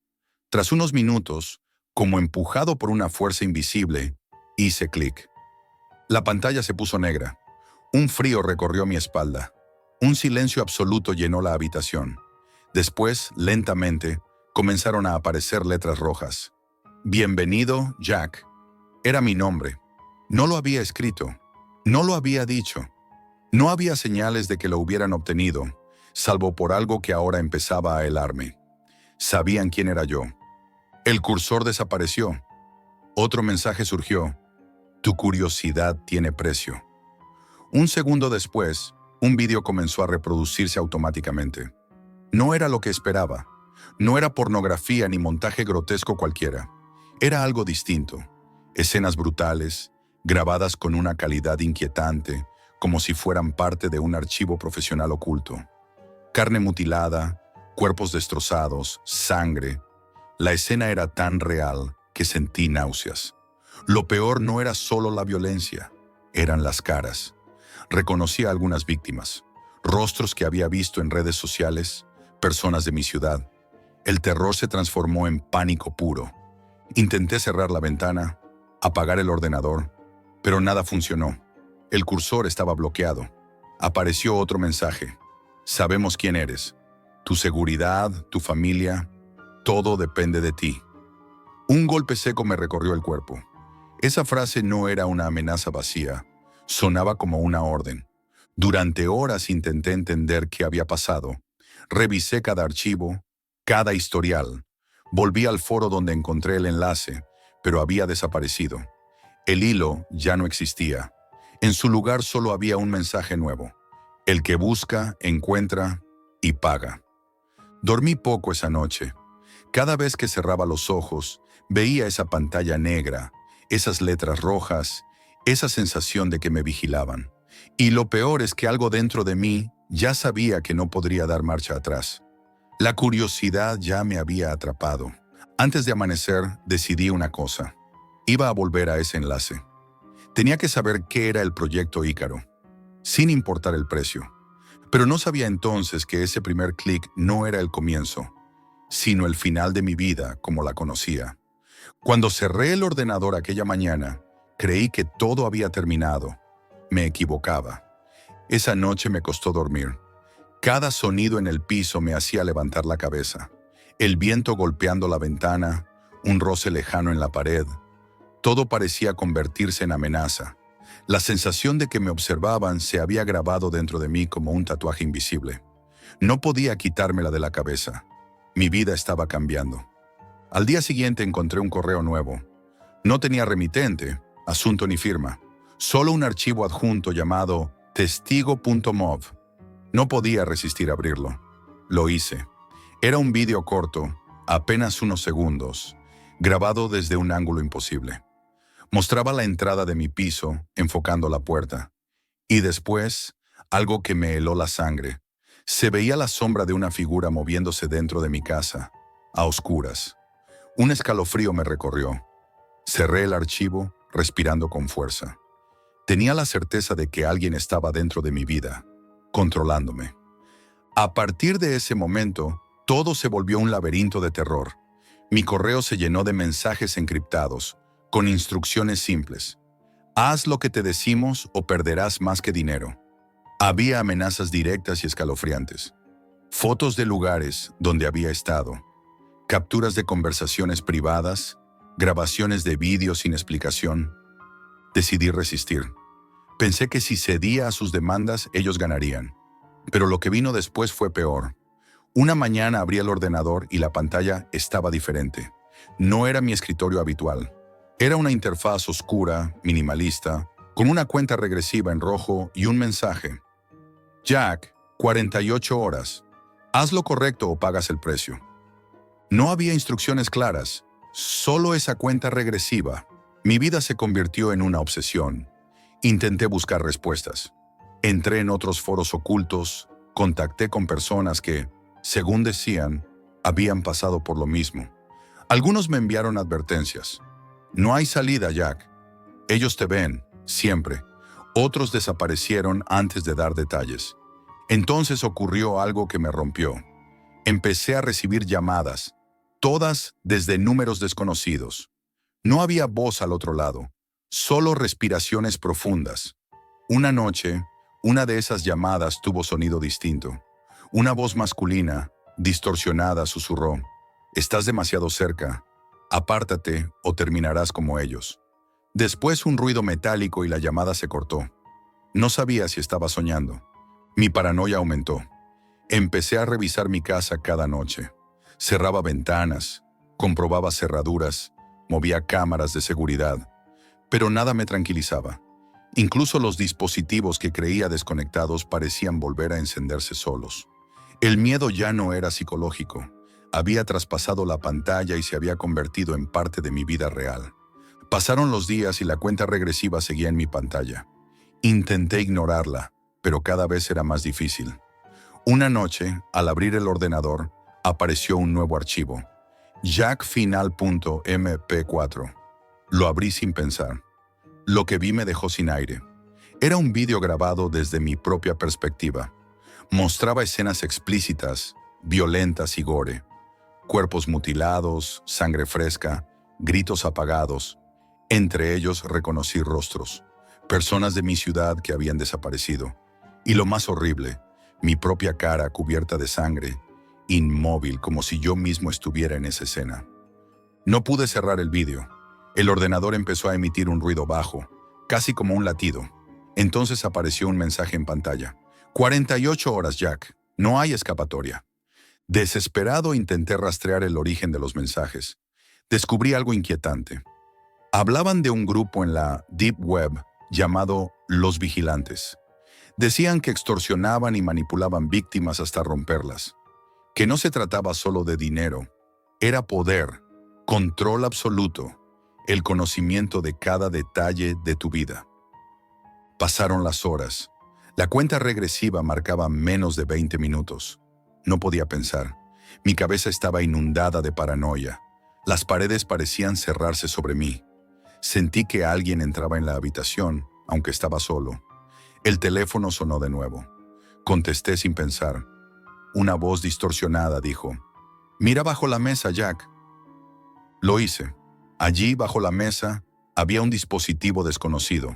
Tras unos minutos, como empujado por una fuerza invisible, hice clic. La pantalla se puso negra. Un frío recorrió mi espalda. Un silencio absoluto llenó la habitación. Después, lentamente, comenzaron a aparecer letras rojas. Bienvenido, Jack. Era mi nombre. No lo había escrito. No lo había dicho. No había señales de que lo hubieran obtenido, salvo por algo que ahora empezaba a helarme. Sabían quién era yo. El cursor desapareció. Otro mensaje surgió. Tu curiosidad tiene precio. Un segundo después, un vídeo comenzó a reproducirse automáticamente. No era lo que esperaba. No era pornografía ni montaje grotesco cualquiera. Era algo distinto. Escenas brutales, grabadas con una calidad inquietante, como si fueran parte de un archivo profesional oculto. Carne mutilada, cuerpos destrozados, sangre. La escena era tan real que sentí náuseas. Lo peor no era solo la violencia, eran las caras. Reconocí a algunas víctimas, rostros que había visto en redes sociales, personas de mi ciudad. El terror se transformó en pánico puro. Intenté cerrar la ventana, apagar el ordenador, pero nada funcionó. El cursor estaba bloqueado. Apareció otro mensaje. Sabemos quién eres. Tu seguridad, tu familia, todo depende de ti. Un golpe seco me recorrió el cuerpo. Esa frase no era una amenaza vacía, sonaba como una orden. Durante horas intenté entender qué había pasado. Revisé cada archivo, cada historial. Volví al foro donde encontré el enlace, pero había desaparecido. El hilo ya no existía. En su lugar solo había un mensaje nuevo. El que busca, encuentra y paga. Dormí poco esa noche. Cada vez que cerraba los ojos, veía esa pantalla negra, esas letras rojas, esa sensación de que me vigilaban. Y lo peor es que algo dentro de mí ya sabía que no podría dar marcha atrás. La curiosidad ya me había atrapado. Antes de amanecer, decidí una cosa. Iba a volver a ese enlace. Tenía que saber qué era el proyecto Ícaro, sin importar el precio. Pero no sabía entonces que ese primer clic no era el comienzo, sino el final de mi vida como la conocía. Cuando cerré el ordenador aquella mañana, creí que todo había terminado. Me equivocaba. Esa noche me costó dormir. Cada sonido en el piso me hacía levantar la cabeza. El viento golpeando la ventana, un roce lejano en la pared. Todo parecía convertirse en amenaza. La sensación de que me observaban se había grabado dentro de mí como un tatuaje invisible. No podía quitármela de la cabeza. Mi vida estaba cambiando. Al día siguiente encontré un correo nuevo. No tenía remitente, asunto ni firma. Solo un archivo adjunto llamado testigo.mov. No podía resistir a abrirlo. Lo hice. Era un vídeo corto, apenas unos segundos, grabado desde un ángulo imposible. Mostraba la entrada de mi piso, enfocando la puerta. Y después, algo que me heló la sangre. Se veía la sombra de una figura moviéndose dentro de mi casa, a oscuras. Un escalofrío me recorrió. Cerré el archivo, respirando con fuerza. Tenía la certeza de que alguien estaba dentro de mi vida, controlándome. A partir de ese momento, todo se volvió un laberinto de terror. Mi correo se llenó de mensajes encriptados, con instrucciones simples. Haz lo que te decimos o perderás más que dinero. Había amenazas directas y escalofriantes. Fotos de lugares donde había estado. Capturas de conversaciones privadas, grabaciones de vídeo sin explicación. Decidí resistir. Pensé que si cedía a sus demandas, ellos ganarían. Pero lo que vino después fue peor. Una mañana abrí el ordenador y la pantalla estaba diferente. No era mi escritorio habitual. Era una interfaz oscura, minimalista, con una cuenta regresiva en rojo y un mensaje. Jack, 48 horas. Haz lo correcto o pagas el precio. No había instrucciones claras, solo esa cuenta regresiva. Mi vida se convirtió en una obsesión. Intenté buscar respuestas. Entré en otros foros ocultos, contacté con personas que, según decían, habían pasado por lo mismo. Algunos me enviaron advertencias. No hay salida, Jack. Ellos te ven, siempre. Otros desaparecieron antes de dar detalles. Entonces ocurrió algo que me rompió. Empecé a recibir llamadas, todas desde números desconocidos. No había voz al otro lado, solo respiraciones profundas. Una noche, una de esas llamadas tuvo sonido distinto. Una voz masculina, distorsionada, susurró: «Estás demasiado cerca. Apártate o terminarás como ellos». Después un ruido metálico y la llamada se cortó. No sabía si estaba soñando. Mi paranoia aumentó. Empecé a revisar mi casa cada noche. Cerraba ventanas, comprobaba cerraduras, movía cámaras de seguridad, pero nada me tranquilizaba. Incluso los dispositivos que creía desconectados parecían volver a encenderse solos. El miedo ya no era psicológico. Había traspasado la pantalla y se había convertido en parte de mi vida real. Pasaron los días y la cuenta regresiva seguía en mi pantalla. Intenté ignorarla, pero cada vez era más difícil. Una noche, al abrir el ordenador, apareció un nuevo archivo: jackfinal.mp4. Lo abrí sin pensar. Lo que vi me dejó sin aire. Era un vídeo grabado desde mi propia perspectiva. Mostraba escenas explícitas, violentas y gore. Cuerpos mutilados, sangre fresca, gritos apagados. Entre ellos reconocí rostros. Personas de mi ciudad que habían desaparecido. Y lo más horrible, mi propia cara cubierta de sangre, inmóvil como si yo mismo estuviera en esa escena. No pude cerrar el vídeo. El ordenador empezó a emitir un ruido bajo, casi como un latido. Entonces apareció un mensaje en pantalla: 48 horas, Jack. No hay escapatoria. Desesperado intenté rastrear el origen de los mensajes. Descubrí algo inquietante. Hablaban de un grupo en la Deep Web llamado Los Vigilantes. Decían que extorsionaban y manipulaban víctimas hasta romperlas. Que no se trataba solo de dinero. Era poder, control absoluto, el conocimiento de cada detalle de tu vida. Pasaron las horas. La cuenta regresiva marcaba menos de 20 minutos. No podía pensar. Mi cabeza estaba inundada de paranoia. Las paredes parecían cerrarse sobre mí. Sentí que alguien entraba en la habitación, aunque estaba solo. El teléfono sonó de nuevo. Contesté sin pensar. Una voz distorsionada dijo: «Mira bajo la mesa, Jack». Lo hice. Allí, bajo la mesa, había un dispositivo desconocido.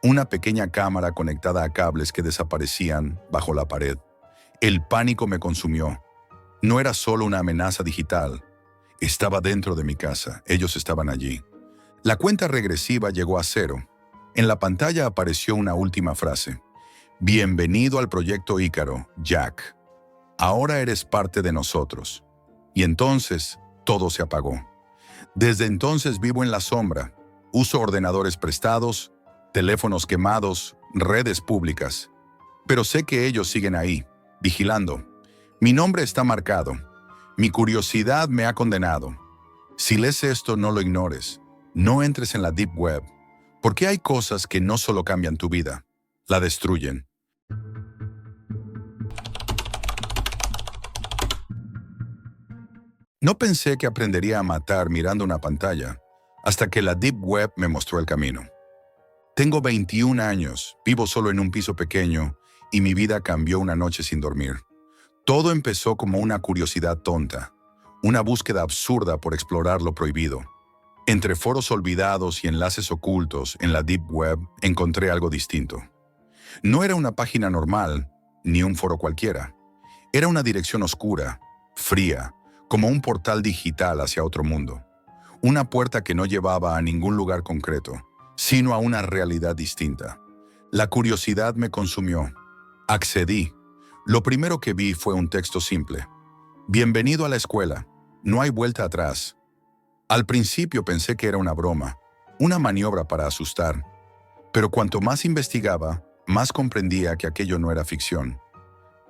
Una pequeña cámara conectada a cables que desaparecían bajo la pared. El pánico me consumió. No era solo una amenaza digital. Estaba dentro de mi casa. Ellos estaban allí. La cuenta regresiva llegó a 0. En la pantalla apareció una última frase: «Bienvenido al proyecto Ícaro, Jack. Ahora eres parte de nosotros». Y entonces, todo se apagó. Desde entonces vivo en la sombra. Uso ordenadores prestados, teléfonos quemados, redes públicas. Pero sé que ellos siguen ahí, vigilando. Mi nombre está marcado. Mi curiosidad me ha condenado. Si lees esto, no lo ignores. No entres en la Deep Web, porque hay cosas que no solo cambian tu vida, la destruyen. No pensé que aprendería a matar mirando una pantalla, hasta que la Deep Web me mostró el camino. Tengo 21 años, vivo solo en un piso pequeño, y mi vida cambió una noche sin dormir. Todo empezó como una curiosidad tonta, una búsqueda absurda por explorar lo prohibido. Entre foros olvidados y enlaces ocultos en la Deep Web encontré algo distinto. No era una página normal, ni un foro cualquiera. Era una dirección oscura, fría, como un portal digital hacia otro mundo. Una puerta que no llevaba a ningún lugar concreto, sino a una realidad distinta. La curiosidad me consumió. Accedí. Lo primero que vi fue un texto simple: «Bienvenido a la escuela. No hay vuelta atrás». Al principio pensé que era una broma, una maniobra para asustar. Pero cuanto más investigaba, más comprendía que aquello no era ficción.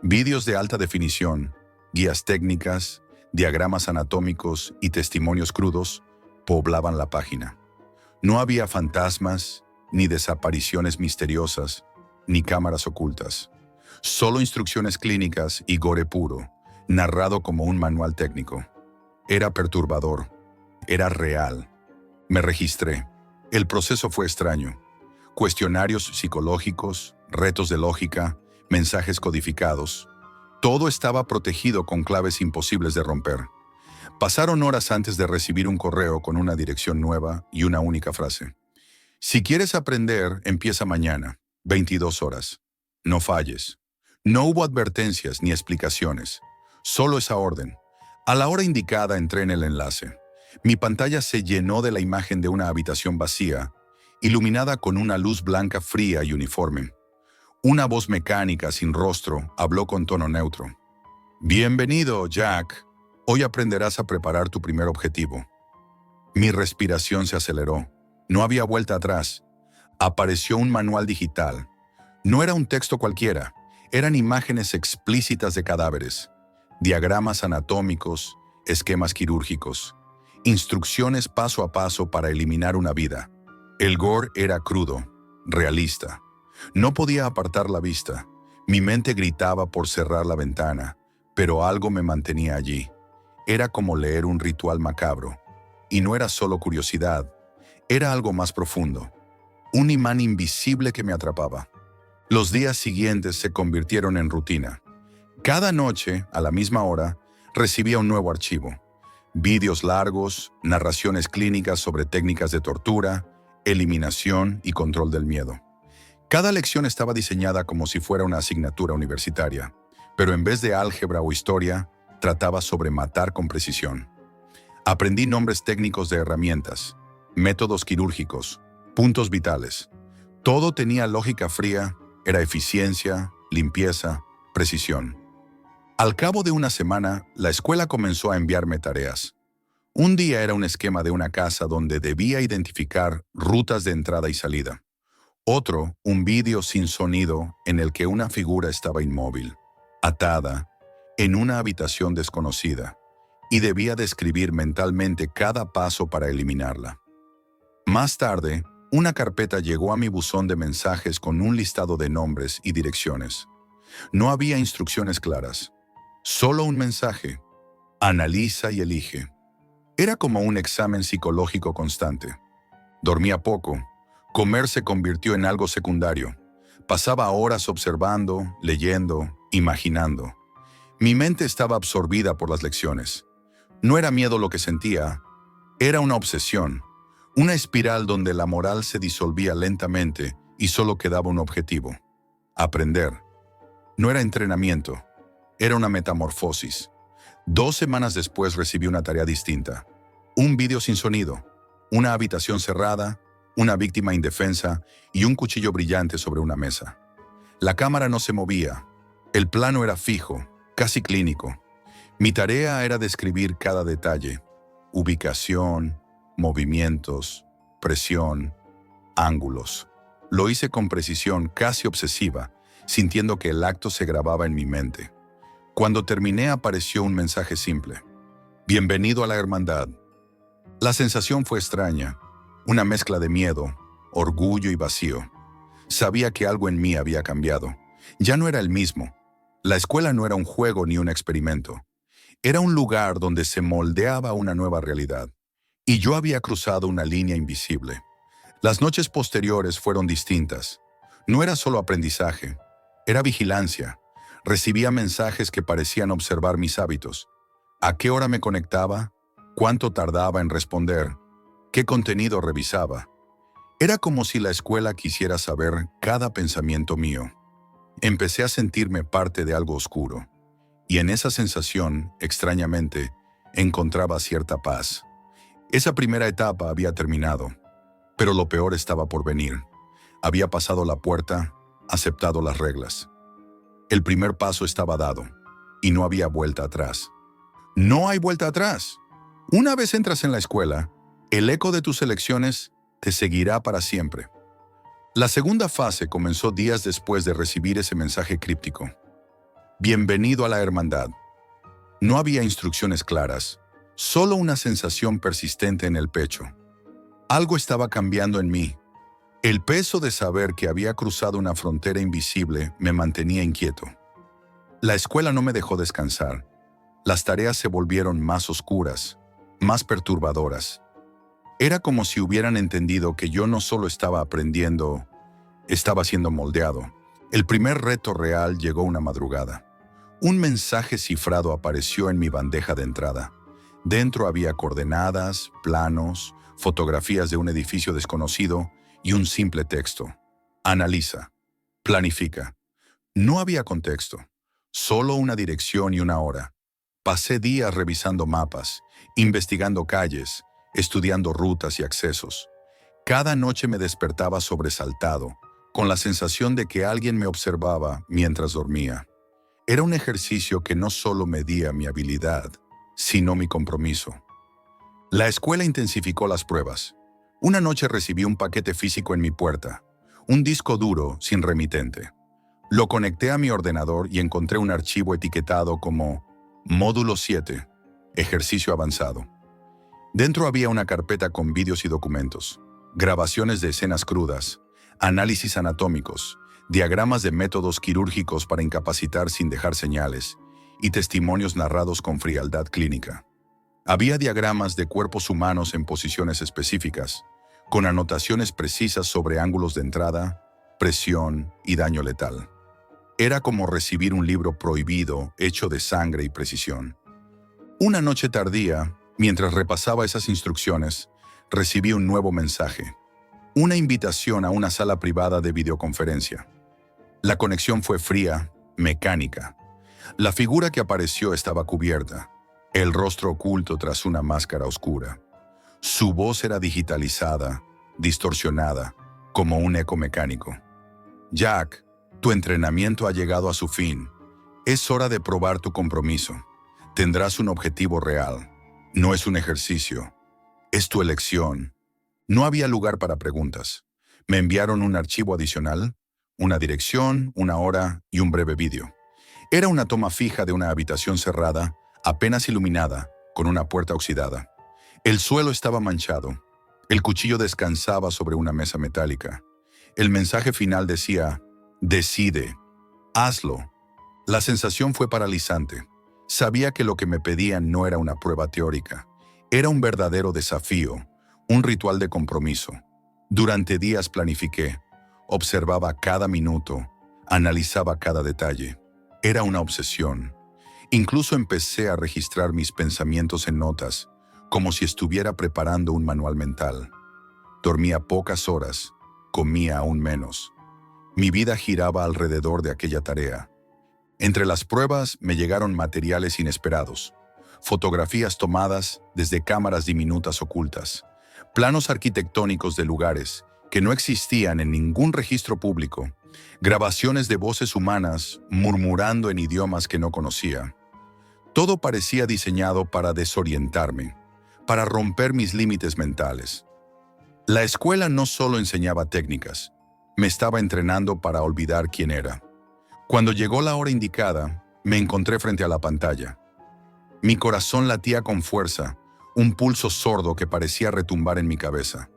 Vídeos de alta definición, guías técnicas, diagramas anatómicos y testimonios crudos poblaban la página. No había fantasmas, ni desapariciones misteriosas, ni cámaras ocultas. Solo instrucciones clínicas y gore puro, narrado como un manual técnico. Era perturbador. Era real. Me registré. El proceso fue extraño. Cuestionarios psicológicos, retos de lógica, mensajes codificados. Todo estaba protegido con claves imposibles de romper. Pasaron horas antes de recibir un correo con una dirección nueva y una única frase. Si quieres aprender, empieza mañana, 22 horas. No falles. No hubo advertencias ni explicaciones, solo esa orden. A la hora indicada entré en el enlace. Mi pantalla se llenó de la imagen de una habitación vacía, iluminada con una luz blanca fría y uniforme. Una voz mecánica sin rostro habló con tono neutro. Bienvenido, Jack. Hoy aprenderás a preparar tu primer objetivo. Mi respiración se aceleró. No había vuelta atrás. Apareció un manual digital. No era un texto cualquiera. Eran imágenes explícitas de cadáveres, diagramas anatómicos, esquemas quirúrgicos, instrucciones paso a paso para eliminar una vida. El gore era crudo, realista. No podía apartar la vista. Mi mente gritaba por cerrar la ventana, pero algo me mantenía allí. Era como leer un ritual macabro. Y no era solo curiosidad, era algo más profundo. Un imán invisible que me atrapaba. Los días siguientes se convirtieron en rutina. Cada noche, a la misma hora, recibía un nuevo archivo. Vídeos largos, narraciones clínicas sobre técnicas de tortura, eliminación y control del miedo. Cada lección estaba diseñada como si fuera una asignatura universitaria, pero en vez de álgebra o historia, trataba sobre matar con precisión. Aprendí nombres técnicos de herramientas, métodos quirúrgicos, puntos vitales. Todo tenía lógica fría, era eficiencia, limpieza, precisión. Al cabo de una semana, la escuela comenzó a enviarme tareas. Un día era un esquema de una casa donde debía identificar rutas de entrada y salida. Otro, un vídeo sin sonido en el que una figura estaba inmóvil, atada, en una habitación desconocida, y debía describir mentalmente cada paso para eliminarla. Más tarde, una carpeta llegó a mi buzón de mensajes con un listado de nombres y direcciones. No había instrucciones claras, solo un mensaje: analiza y elige. Era como un examen psicológico constante. Dormía poco. Comer se convirtió en algo secundario. Pasaba horas observando, leyendo, imaginando. Mi mente estaba absorbida por las lecciones. No era miedo lo que sentía, era una obsesión, una espiral donde la moral se disolvía lentamente y solo quedaba un objetivo: aprender. No era entrenamiento, era una metamorfosis. 2 semanas después recibí una tarea distinta. Un vídeo sin sonido, una habitación cerrada, una víctima indefensa y un cuchillo brillante sobre una mesa. La cámara no se movía. El plano era fijo, casi clínico. Mi tarea era describir cada detalle: ubicación, movimientos, presión, ángulos. Lo hice con precisión casi obsesiva, sintiendo que el acto se grababa en mi mente. Cuando terminé apareció un mensaje simple: bienvenido a la hermandad. La sensación fue extraña, una mezcla de miedo, orgullo y vacío. Sabía que algo en mí había cambiado. Ya no era el mismo. La escuela no era un juego ni un experimento. Era un lugar donde se moldeaba una nueva realidad. Y yo había cruzado una línea invisible. Las noches posteriores fueron distintas. No era solo aprendizaje, era vigilancia. Recibía mensajes que parecían observar mis hábitos. ¿A qué hora me conectaba? ¿Cuánto tardaba en responder? ¿Qué contenido revisaba? Era como si la escuela quisiera saber cada pensamiento mío. Empecé a sentirme parte de algo oscuro. Y en esa sensación, extrañamente, encontraba cierta paz. Esa primera etapa había terminado, pero lo peor estaba por venir. Había pasado la puerta, aceptado las reglas. El primer paso estaba dado, y no había vuelta atrás. No hay vuelta atrás. Una vez entras en la escuela, el eco de tus elecciones te seguirá para siempre. La segunda fase comenzó días después de recibir ese mensaje críptico. Bienvenido a la hermandad. No había instrucciones claras, solo una sensación persistente en el pecho. Algo estaba cambiando en mí. El peso de saber que había cruzado una frontera invisible me mantenía inquieto. La escuela no me dejó descansar. Las tareas se volvieron más oscuras, más perturbadoras. Era como si hubieran entendido que yo no solo estaba aprendiendo, estaba siendo moldeado. El primer reto real llegó una madrugada. Un mensaje cifrado apareció en mi bandeja de entrada. Dentro había coordenadas, planos, fotografías de un edificio desconocido y un simple texto. Analiza. Planifica. No había contexto, solo una dirección y una hora. Pasé días revisando mapas, investigando calles, estudiando rutas y accesos. Cada noche me despertaba sobresaltado, con la sensación de que alguien me observaba mientras dormía. Era un ejercicio que no solo medía mi habilidad, sino mi compromiso. La escuela intensificó las pruebas. Una noche recibí un paquete físico en mi puerta, un disco duro sin remitente. Lo conecté a mi ordenador y encontré un archivo etiquetado como Módulo 7, Ejercicio Avanzado. Dentro había una carpeta con vídeos y documentos, grabaciones de escenas crudas, análisis anatómicos, diagramas de métodos quirúrgicos para incapacitar sin dejar señales y testimonios narrados con frialdad clínica. Había diagramas de cuerpos humanos en posiciones específicas, con anotaciones precisas sobre ángulos de entrada, presión y daño letal. Era como recibir un libro prohibido hecho de sangre y precisión. Una noche tardía, mientras repasaba esas instrucciones, recibí un nuevo mensaje. Una invitación a una sala privada de videoconferencia. La conexión fue fría, mecánica. La figura que apareció estaba cubierta, el rostro oculto tras una máscara oscura. Su voz era digitalizada, distorsionada, como un eco mecánico. Jack, tu entrenamiento ha llegado a su fin. Es hora de probar tu compromiso. Tendrás un objetivo real. No es un ejercicio. Es tu elección. No había lugar para preguntas. Me enviaron un archivo adicional, una dirección, una hora y un breve vídeo. Era una toma fija de una habitación cerrada, apenas iluminada, con una puerta oxidada. El suelo estaba manchado. El cuchillo descansaba sobre una mesa metálica. El mensaje final decía: decide, hazlo. La sensación fue paralizante. Sabía que lo que me pedían no era una prueba teórica. Era un verdadero desafío, un ritual de compromiso. Durante días planifiqué, observaba cada minuto, analizaba cada detalle. Era una obsesión. Incluso empecé a registrar mis pensamientos en notas, como si estuviera preparando un manual mental. Dormía pocas horas, comía aún menos. Mi vida giraba alrededor de aquella tarea. Entre las pruebas me llegaron materiales inesperados, fotografías tomadas desde cámaras diminutas ocultas, planos arquitectónicos de lugares que no existían en ningún registro público, grabaciones de voces humanas murmurando en idiomas que no conocía. Todo parecía diseñado para desorientarme, para romper mis límites mentales. La escuela no solo enseñaba técnicas, me estaba entrenando para olvidar quién era. Cuando llegó la hora indicada, me encontré frente a la pantalla. Mi corazón latía con fuerza, un pulso sordo que parecía retumbar en mi cabeza.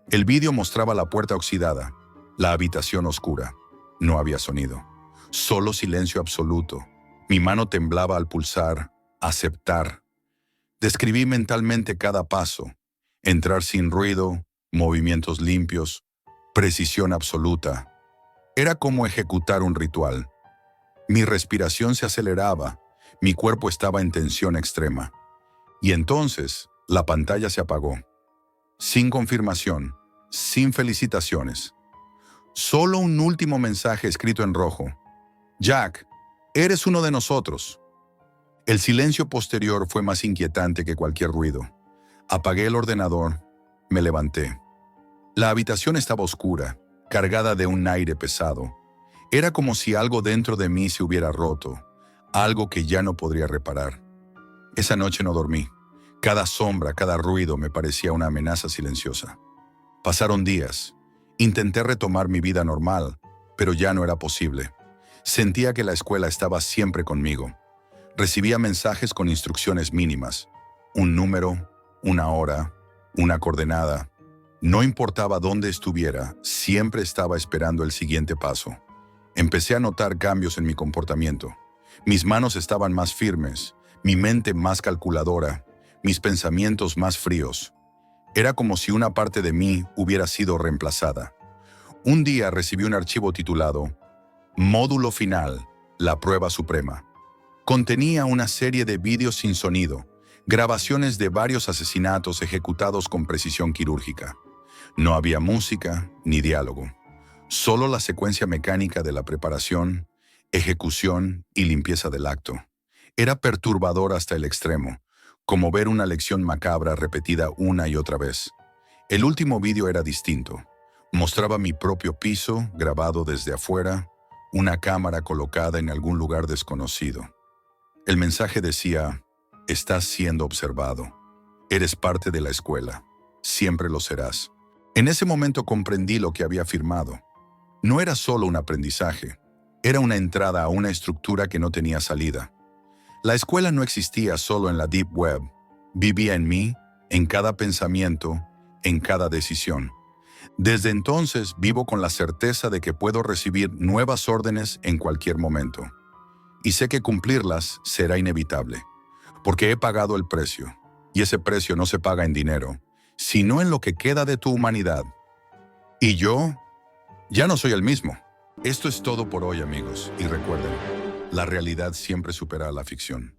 El vídeo mostraba la puerta oxidada, la habitación oscura. No había sonido, solo silencio absoluto. Mi mano temblaba al pulsar, aceptar. Describí mentalmente cada paso: entrar sin ruido, movimientos limpios, precisión absoluta. Era como ejecutar un ritual. Mi respiración se aceleraba, mi cuerpo estaba en tensión extrema. Y entonces, la pantalla se apagó. Sin confirmación, sin felicitaciones. Solo un último mensaje escrito en rojo. Jack, eres uno de nosotros. El silencio posterior fue más inquietante que cualquier ruido. Apagué el ordenador, me levanté. La habitación estaba oscura, cargada de un aire pesado. Era como si algo dentro de mí se hubiera roto, algo que ya no podría reparar. Esa noche no dormí. Cada sombra, cada ruido me parecía una amenaza silenciosa. Pasaron días. Intenté retomar mi vida normal, pero ya no era posible. Sentía que la escuela estaba siempre conmigo. Recibía mensajes con instrucciones mínimas. Un número, una hora, una coordenada. No importaba dónde estuviera, siempre estaba esperando el siguiente paso. Empecé a notar cambios en mi comportamiento. Mis manos estaban más firmes, mi mente más calculadora, mis pensamientos más fríos. Era como si una parte de mí hubiera sido reemplazada. Un día recibí un archivo titulado Módulo final, la prueba suprema. Contenía una serie de vídeos sin sonido, grabaciones de varios asesinatos ejecutados con precisión quirúrgica. No había música ni diálogo, solo la secuencia mecánica de la preparación, ejecución y limpieza del acto. Era perturbador hasta el extremo, como ver una lección macabra repetida una y otra vez. El último vídeo era distinto. Mostraba mi propio piso, grabado desde afuera, una cámara colocada en algún lugar desconocido. El mensaje decía: estás siendo observado. Eres parte de la escuela. Siempre lo serás. En ese momento comprendí lo que había firmado. No era solo un aprendizaje. Era una entrada a una estructura que no tenía salida. La escuela no existía solo en la Deep Web. Vivía en mí, en cada pensamiento, en cada decisión. Desde entonces vivo con la certeza de que puedo recibir nuevas órdenes en cualquier momento. Y sé que cumplirlas será inevitable, porque he pagado el precio, y ese precio no se paga en dinero, sino en lo que queda de tu humanidad. Y yo ya no soy el mismo. Esto es todo por hoy, amigos, y recuerden, la realidad siempre supera a la ficción.